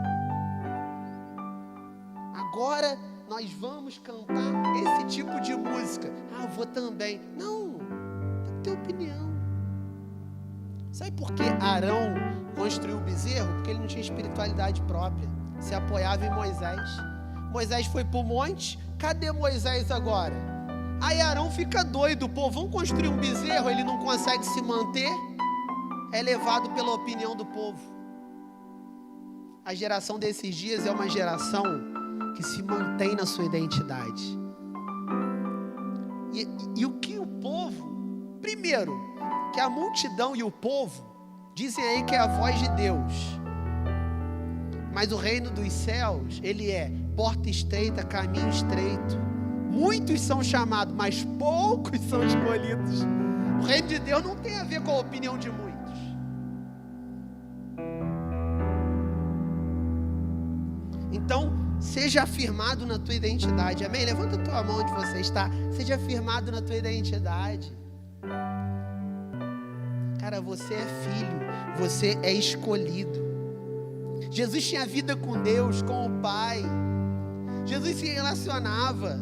Agora nós vamos cantar esse tipo de música. Eu vou também. Não, tem que ter opinião. Sabe por que Arão construiu o bezerro? Porque ele não tinha espiritualidade própria. Se apoiava em Moisés. Moisés foi para o monte. Cadê Moisés agora? Aí Arão fica doido. Pô, vamos construir um bezerro. Ele não consegue se manter. É levado pela opinião do povo. A geração desses dias é uma geração que se mantém na sua identidade. E o que o povo, primeiro, que a multidão e o povo dizem aí que é a voz de Deus, mas o reino dos céus, ele é porta estreita, caminho estreito. Muitos são chamados, mas poucos são escolhidos. O reino de Deus não tem a ver com a opinião de muitos. Então, seja afirmado na tua identidade. Amém? Levanta a tua mão onde você está. Seja afirmado na tua identidade. Cara, você é filho. Você é escolhido. Jesus tinha vida com Deus, com o Pai. Jesus se relacionava.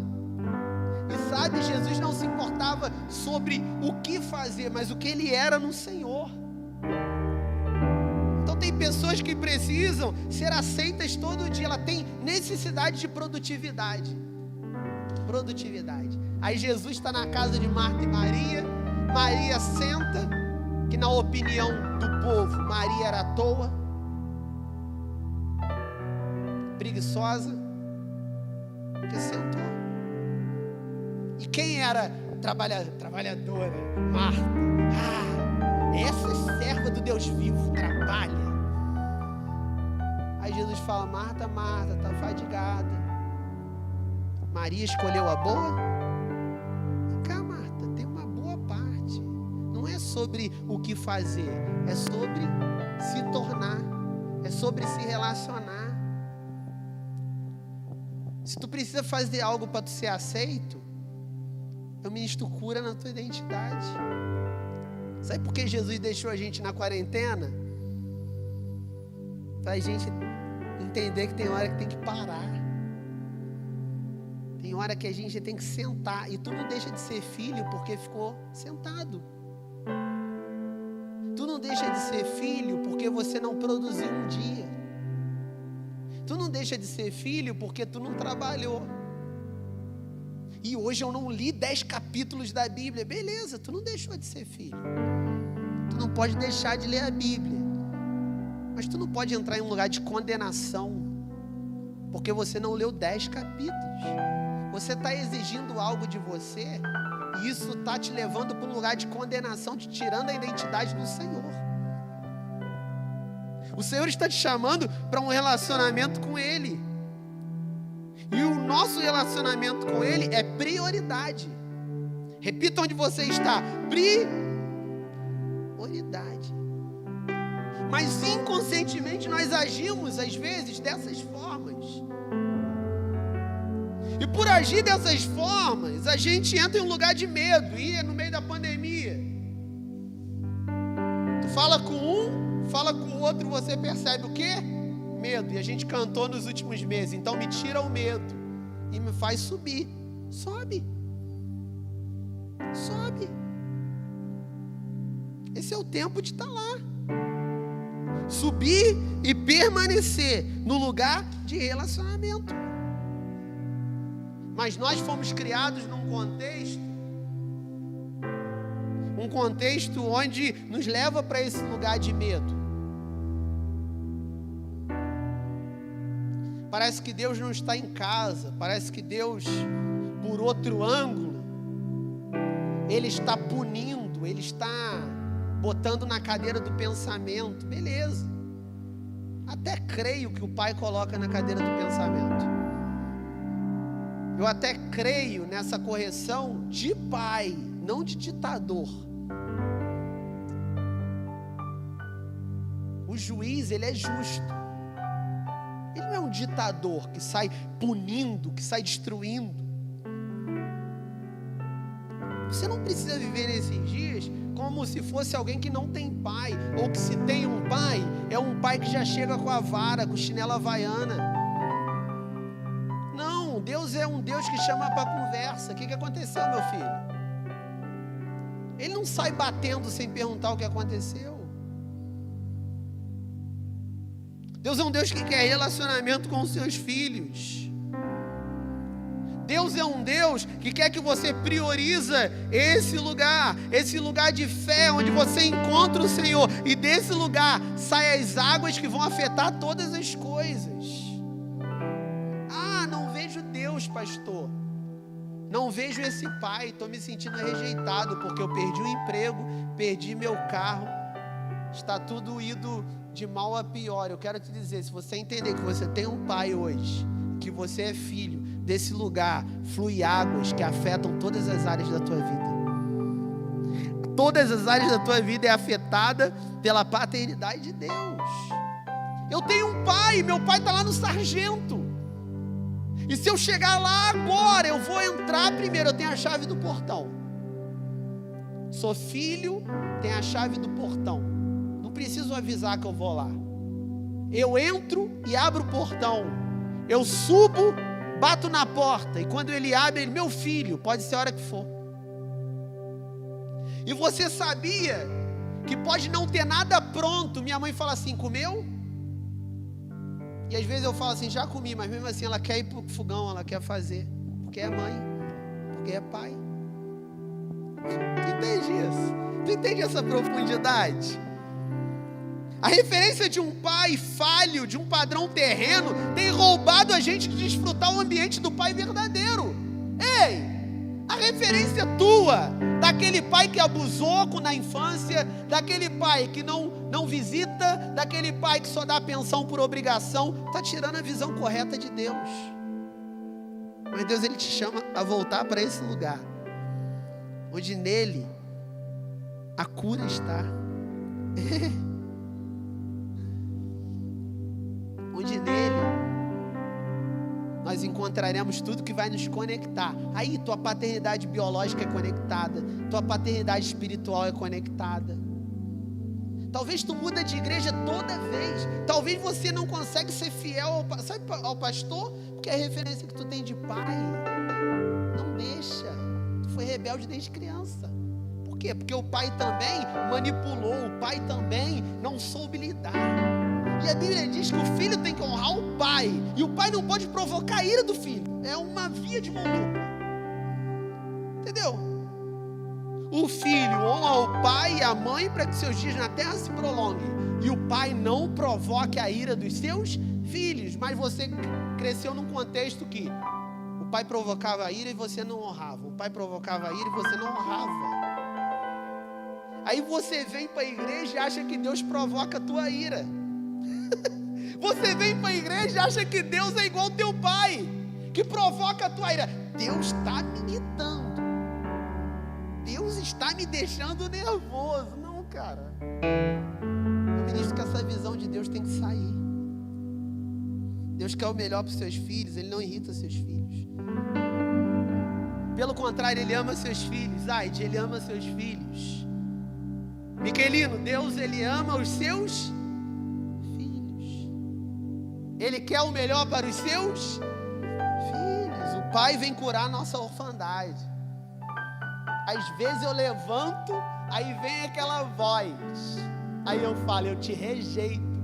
E sabe, Jesus não se importava sobre o que fazer, mas o que ele era no Senhor. Então tem pessoas que precisam ser aceitas todo dia. Ela tem necessidade de produtividade. Aí Jesus está na casa de Marta e Maria. Maria senta, que na opinião do povo, Maria era à toa, preguiçosa, porque sentou. E quem era trabalhadora? Marta. Essa é serva do Deus vivo, trabalha. Aí Jesus fala: Marta, Marta, está fadigada. Maria escolheu a boa? Vem cá, Marta, tem uma boa parte. Não é sobre o que fazer, é sobre se tornar, é sobre se relacionar. Se tu precisa fazer algo para tu ser aceito, eu ministro cura na tua identidade. Sabe por que Jesus deixou a gente na quarentena? Para a gente entender que tem hora que tem que parar. Tem hora que a gente tem que sentar. E tu não deixa de ser filho porque ficou sentado. Tu não deixa de ser filho porque você não produziu um dia. Tu não deixa de ser filho porque tu não trabalhou. E hoje eu não li 10 capítulos da Bíblia. Beleza, tu não deixou de ser filho. Tu não pode deixar de ler a Bíblia. Mas tu não pode entrar em um lugar de condenação porque você não leu 10 capítulos. Você está exigindo algo de você e isso está te levando para um lugar de condenação, te tirando a identidade do Senhor. O Senhor está te chamando para um relacionamento com Ele. E o nosso relacionamento com Ele é prioridade. Repita onde você está. Prioridade. Mas inconscientemente nós agimos, às vezes, dessas formas. E por agir dessas formas, a gente entra em um lugar de medo. E no meio da pandemia, tu fala com um, fala com o outro, você percebe o quê? Medo. E a gente cantou nos últimos meses. Então me tira o medo e me faz subir. Sobe. Esse é o tempo de estar lá. Subir e permanecer no lugar de relacionamento. Mas nós fomos criados num contexto um contexto onde nos leva para esse lugar de medo. Parece que Deus não está em casa, parece que Deus, por outro ângulo, Ele está punindo, Ele está botando na cadeira do pensamento. Beleza, até creio que o Pai coloca na cadeira do pensamento. Eu até creio nessa correção de pai, não de ditador. O juiz, ele é justo. Ele não é um ditador que sai punindo, que sai destruindo. Você não precisa viver nesses dias como se fosse alguém que não tem pai, ou que se tem um pai, é um pai que já chega com a vara, com chinela havaiana. Não, Deus é um Deus que chama para conversa. O que aconteceu, meu filho? Ele não sai batendo sem perguntar o que aconteceu. Deus é um Deus que quer relacionamento com os seus filhos. Deus é um Deus que quer que você prioriza esse lugar de fé, onde você encontra o Senhor, e desse lugar saem as águas que vão afetar todas as coisas. Ah, não vejo Deus, pastor. Não vejo esse pai, estou me sentindo rejeitado, porque eu perdi o emprego, perdi meu carro, está tudo indo de mal a pior. Eu quero te dizer, se você entender que você tem um pai hoje, que você é filho, desse lugar flui águas que afetam todas as áreas da tua vida. Todas as áreas da tua vida é afetada pela paternidade de Deus. Eu tenho um pai, meu pai está lá no sargento. E se eu chegar lá agora, eu vou entrar primeiro, eu tenho a chave do portão. Sou filho, tenho a chave do portão. Não preciso avisar que eu vou lá. Eu entro e abro o portão. Eu subo, bato na porta, e quando ele abre, ele, meu filho, pode ser a hora que for. E você sabia que pode não ter nada pronto? Minha mãe fala assim, comeu? E às vezes eu falo assim, já comi, mas mesmo assim ela quer ir pro fogão, ela quer fazer, porque é mãe, porque é pai. Tu entende isso? Tu entende essa profundidade? A referência de um pai falho, de um padrão terreno, tem roubado a gente de desfrutar o ambiente do pai verdadeiro. Ei, a referência tua, daquele pai que abusou na infância, daquele pai que não visita, daquele pai que só dá pensão por obrigação, está tirando a visão correta de Deus. Mas Deus, Ele te chama a voltar para esse lugar, onde nele a cura está. Onde nele nós encontraremos tudo que vai nos conectar. Aí tua paternidade biológica é conectada, tua paternidade espiritual é conectada. Talvez tu muda de igreja toda vez. Talvez você não consegue ser fiel ao pastor, porque é a referência que tu tem de pai. Não deixa. Tu foi rebelde desde criança. Por quê? Porque o pai também manipulou, o pai também não soube lidar. E a Bíblia diz que o filho tem que honrar o pai, e o pai não pode provocar a ira do filho. É uma via de mão dupla. Entendeu? O filho honra o pai e a mãe para que seus dias na terra se prolonguem, e o pai não provoque a ira dos seus filhos. Mas você cresceu num contexto que o pai provocava a ira e você não honrava, o pai provocava a ira e você não honrava. Aí você vem para a igreja e acha que Deus provoca a tua ira. Você vem para a igreja e acha que Deus é igual ao teu pai, que provoca a tua ira. Deus está me irritando, Deus está me deixando nervoso. Não, cara. Eu ministro que essa visão de Deus tem que sair. Deus quer o melhor para os seus filhos, Ele não irrita seus filhos. Pelo contrário, Ele ama seus filhos. Ele ama seus filhos. Miquelino, Deus, Ele ama os seus filhos. Ele quer o melhor para os seus filhos. O pai vem curar a nossa orfandade. Às vezes eu levanto, aí vem aquela voz. Aí eu falo, eu te rejeito,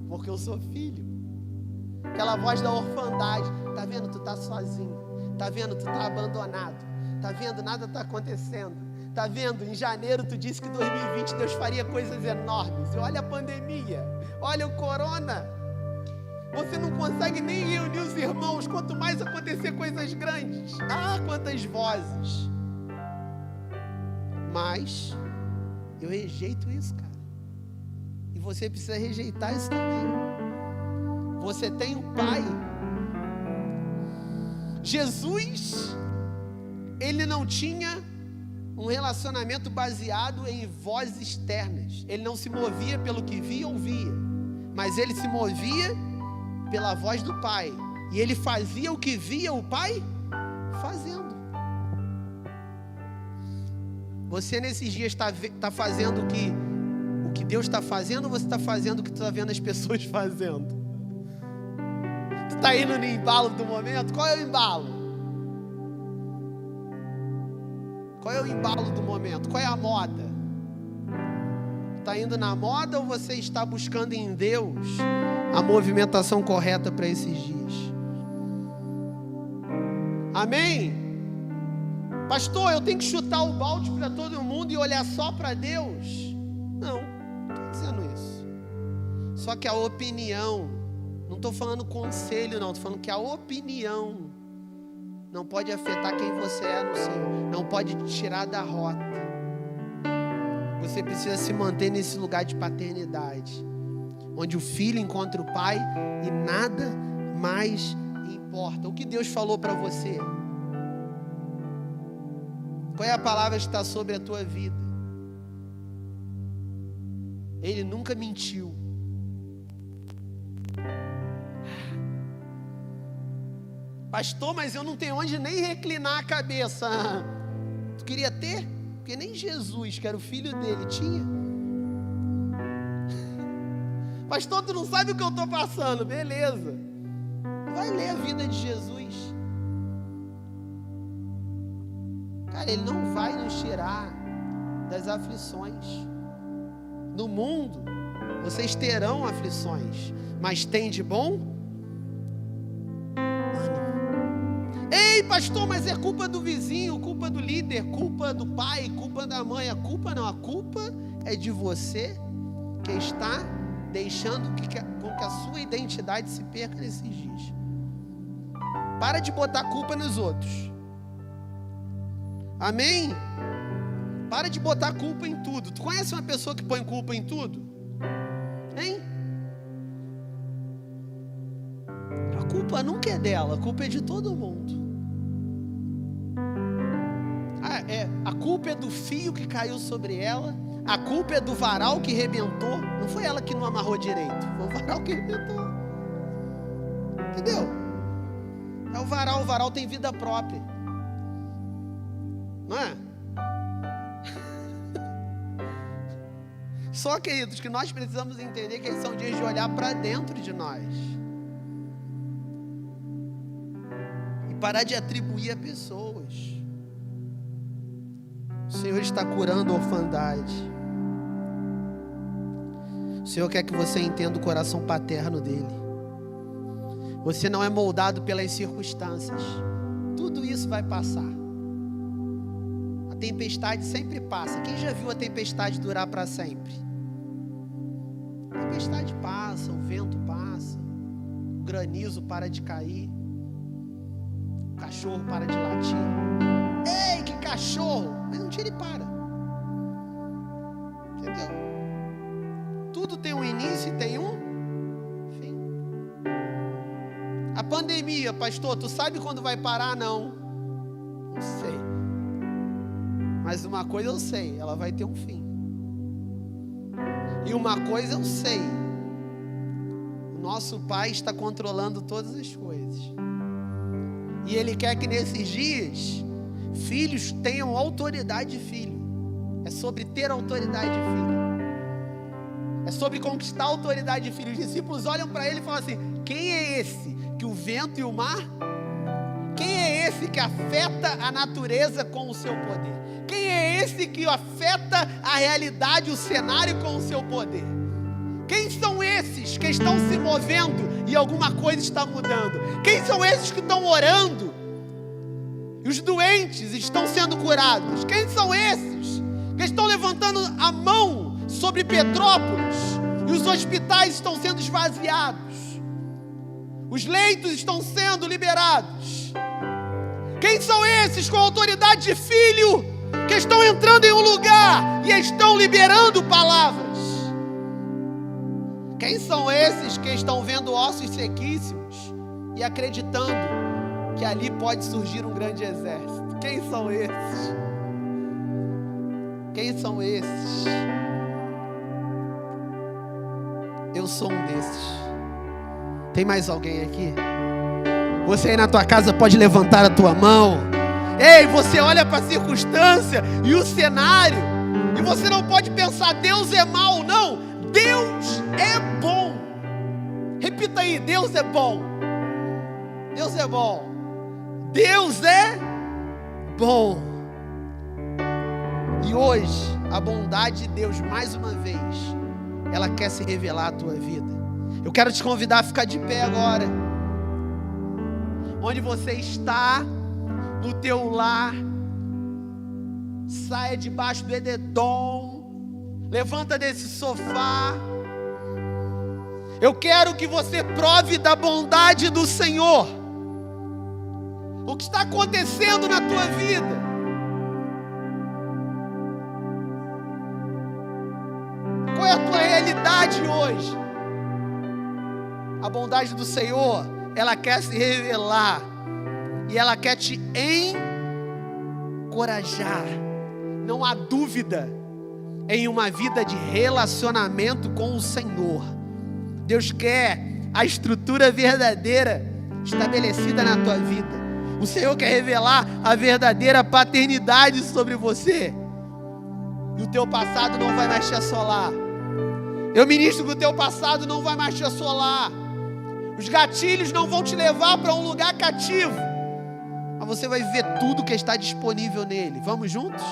porque eu sou filho. Aquela voz da orfandade. Tá vendo? Tu tá sozinho. Tá vendo? Tu tá abandonado. Tá vendo? Nada tá acontecendo. Tá vendo? Em janeiro tu disse que 2020 Deus faria coisas enormes. E olha a pandemia, olha o corona. Você não consegue nem reunir os irmãos, quanto mais acontecer coisas grandes. Ah, quantas vozes. Mas eu rejeito isso, cara. E você precisa rejeitar isso também. Você tem um pai. Jesus, ele não tinha um relacionamento baseado em vozes externas. Ele não se movia pelo que via ou ouvia, mas ele se movia pela voz do Pai. E ele fazia o que via o Pai fazendo. Você nesses dias está fazendo o que Deus está fazendo, ou você está fazendo o que tu está vendo as pessoas fazendo? Tu está indo no embalo do momento? Qual é o embalo? Qual é o embalo do momento? Qual é a moda? Está indo na moda ou você está buscando em Deus a movimentação correta para esses dias? Amém? Pastor, eu tenho que chutar o balde para todo mundo e olhar só para Deus? Não, não estou dizendo isso. Só que a opinião, não estou falando conselho não, estou falando que a opinião não pode afetar quem você é no Senhor, não pode te tirar da rota. Você precisa se manter nesse lugar de paternidade, onde o filho encontra o pai e nada mais importa. O que Deus falou para você? Qual é a palavra que está sobre a tua vida? Ele nunca mentiu. Pastor, mas eu não tenho onde nem reclinar a cabeça. Tu queria ter? Porque nem Jesus, que era o filho dele, tinha. Pastor, tu não sabe o que eu estou passando. Beleza. Vai ler a vida de Jesus. Cara, Ele não vai nos tirar das aflições. No mundo, vocês terão aflições, mas tem de bom? Ei, pastor, mas é culpa do vizinho, culpa do líder, culpa do pai, culpa da mãe. A culpa não, a culpa é de você que está deixando com que a sua identidade se perca nesses dias. Para de botar culpa nos outros. Amém? Para de botar culpa em tudo. Tu conhece uma pessoa que põe culpa em tudo? Hein? A culpa nunca é dela, a culpa é de todo mundo. A culpa é do fio que caiu sobre ela, a culpa é do varal que rebentou. Não foi ela que não amarrou direito, foi o varal que rebentou. Entendeu? É o varal tem vida própria. Não é? Só, queridos, que nós precisamos entender que esses são dias de olhar para dentro de nós e parar de atribuir a pessoas. O Senhor está curando a orfandade. O Senhor quer que você entenda o coração paterno dele. Você não é moldado pelas circunstâncias. Tudo isso vai passar. A tempestade sempre passa. Quem já viu a tempestade durar para sempre? A tempestade passa, o vento passa, o granizo para de cair, o cachorro para de latir. Ei, que cachorro! Mas um dia ele para. Entendeu? Tudo tem um início e tem um fim. A pandemia, pastor, tu sabe quando vai parar? Não sei. Mas uma coisa eu sei, ela vai ter um fim. E uma coisa eu sei, o nosso Pai está controlando todas as coisas. E Ele quer que nesses dias, filhos tenham autoridade de filho. É sobre ter autoridade de filho. É sobre conquistar a autoridade de filho. Os discípulos olham para Ele e falam assim: quem é esse que o vento e o mar? Quem é esse que afeta a natureza com o seu poder? Quem é esse que afeta a realidade, o cenário com o seu poder? Quem são esses que estão se movendo e alguma coisa está mudando? Quem são esses que estão orando E os doentes estão sendo curados. Quem são esses que estão levantando a mão sobre Petrópolis? E os hospitais estão sendo esvaziados. Os leitos estão sendo liberados. Quem são esses com autoridade de filho que estão entrando em um lugar e estão liberando palavras? Quem são esses que estão vendo ossos sequíssimos e acreditando que ali pode surgir um grande exército? Quem são esses? Quem são esses? Eu sou um desses. Tem mais alguém aqui? Você aí na tua casa pode levantar a tua mão. Ei, você olha para a circunstância e o cenário, e você não pode pensar, Deus é mau. Não, Deus é bom. Repita aí, Deus é bom. Deus é bom. Deus é bom. E hoje, a bondade de Deus, mais uma vez, ela quer se revelar à tua vida. Eu quero te convidar a ficar de pé agora. Onde você está, no teu lar, saia debaixo do edredom, levanta desse sofá. Eu quero que você prove da bondade do Senhor. O que está acontecendo na tua vida? Qual é a tua realidade hoje? A bondade do Senhor, ela quer se revelar e ela quer te encorajar. Não há dúvida em uma vida de relacionamento com o Senhor. Deus quer a estrutura verdadeira estabelecida na tua vida. O Senhor quer revelar a verdadeira paternidade sobre você. E o teu passado não vai mais te assolar. Eu ministro que o teu passado não vai mais te assolar. Os gatilhos não vão te levar para um lugar cativo, mas você vai viver tudo que está disponível nele. Vamos juntos?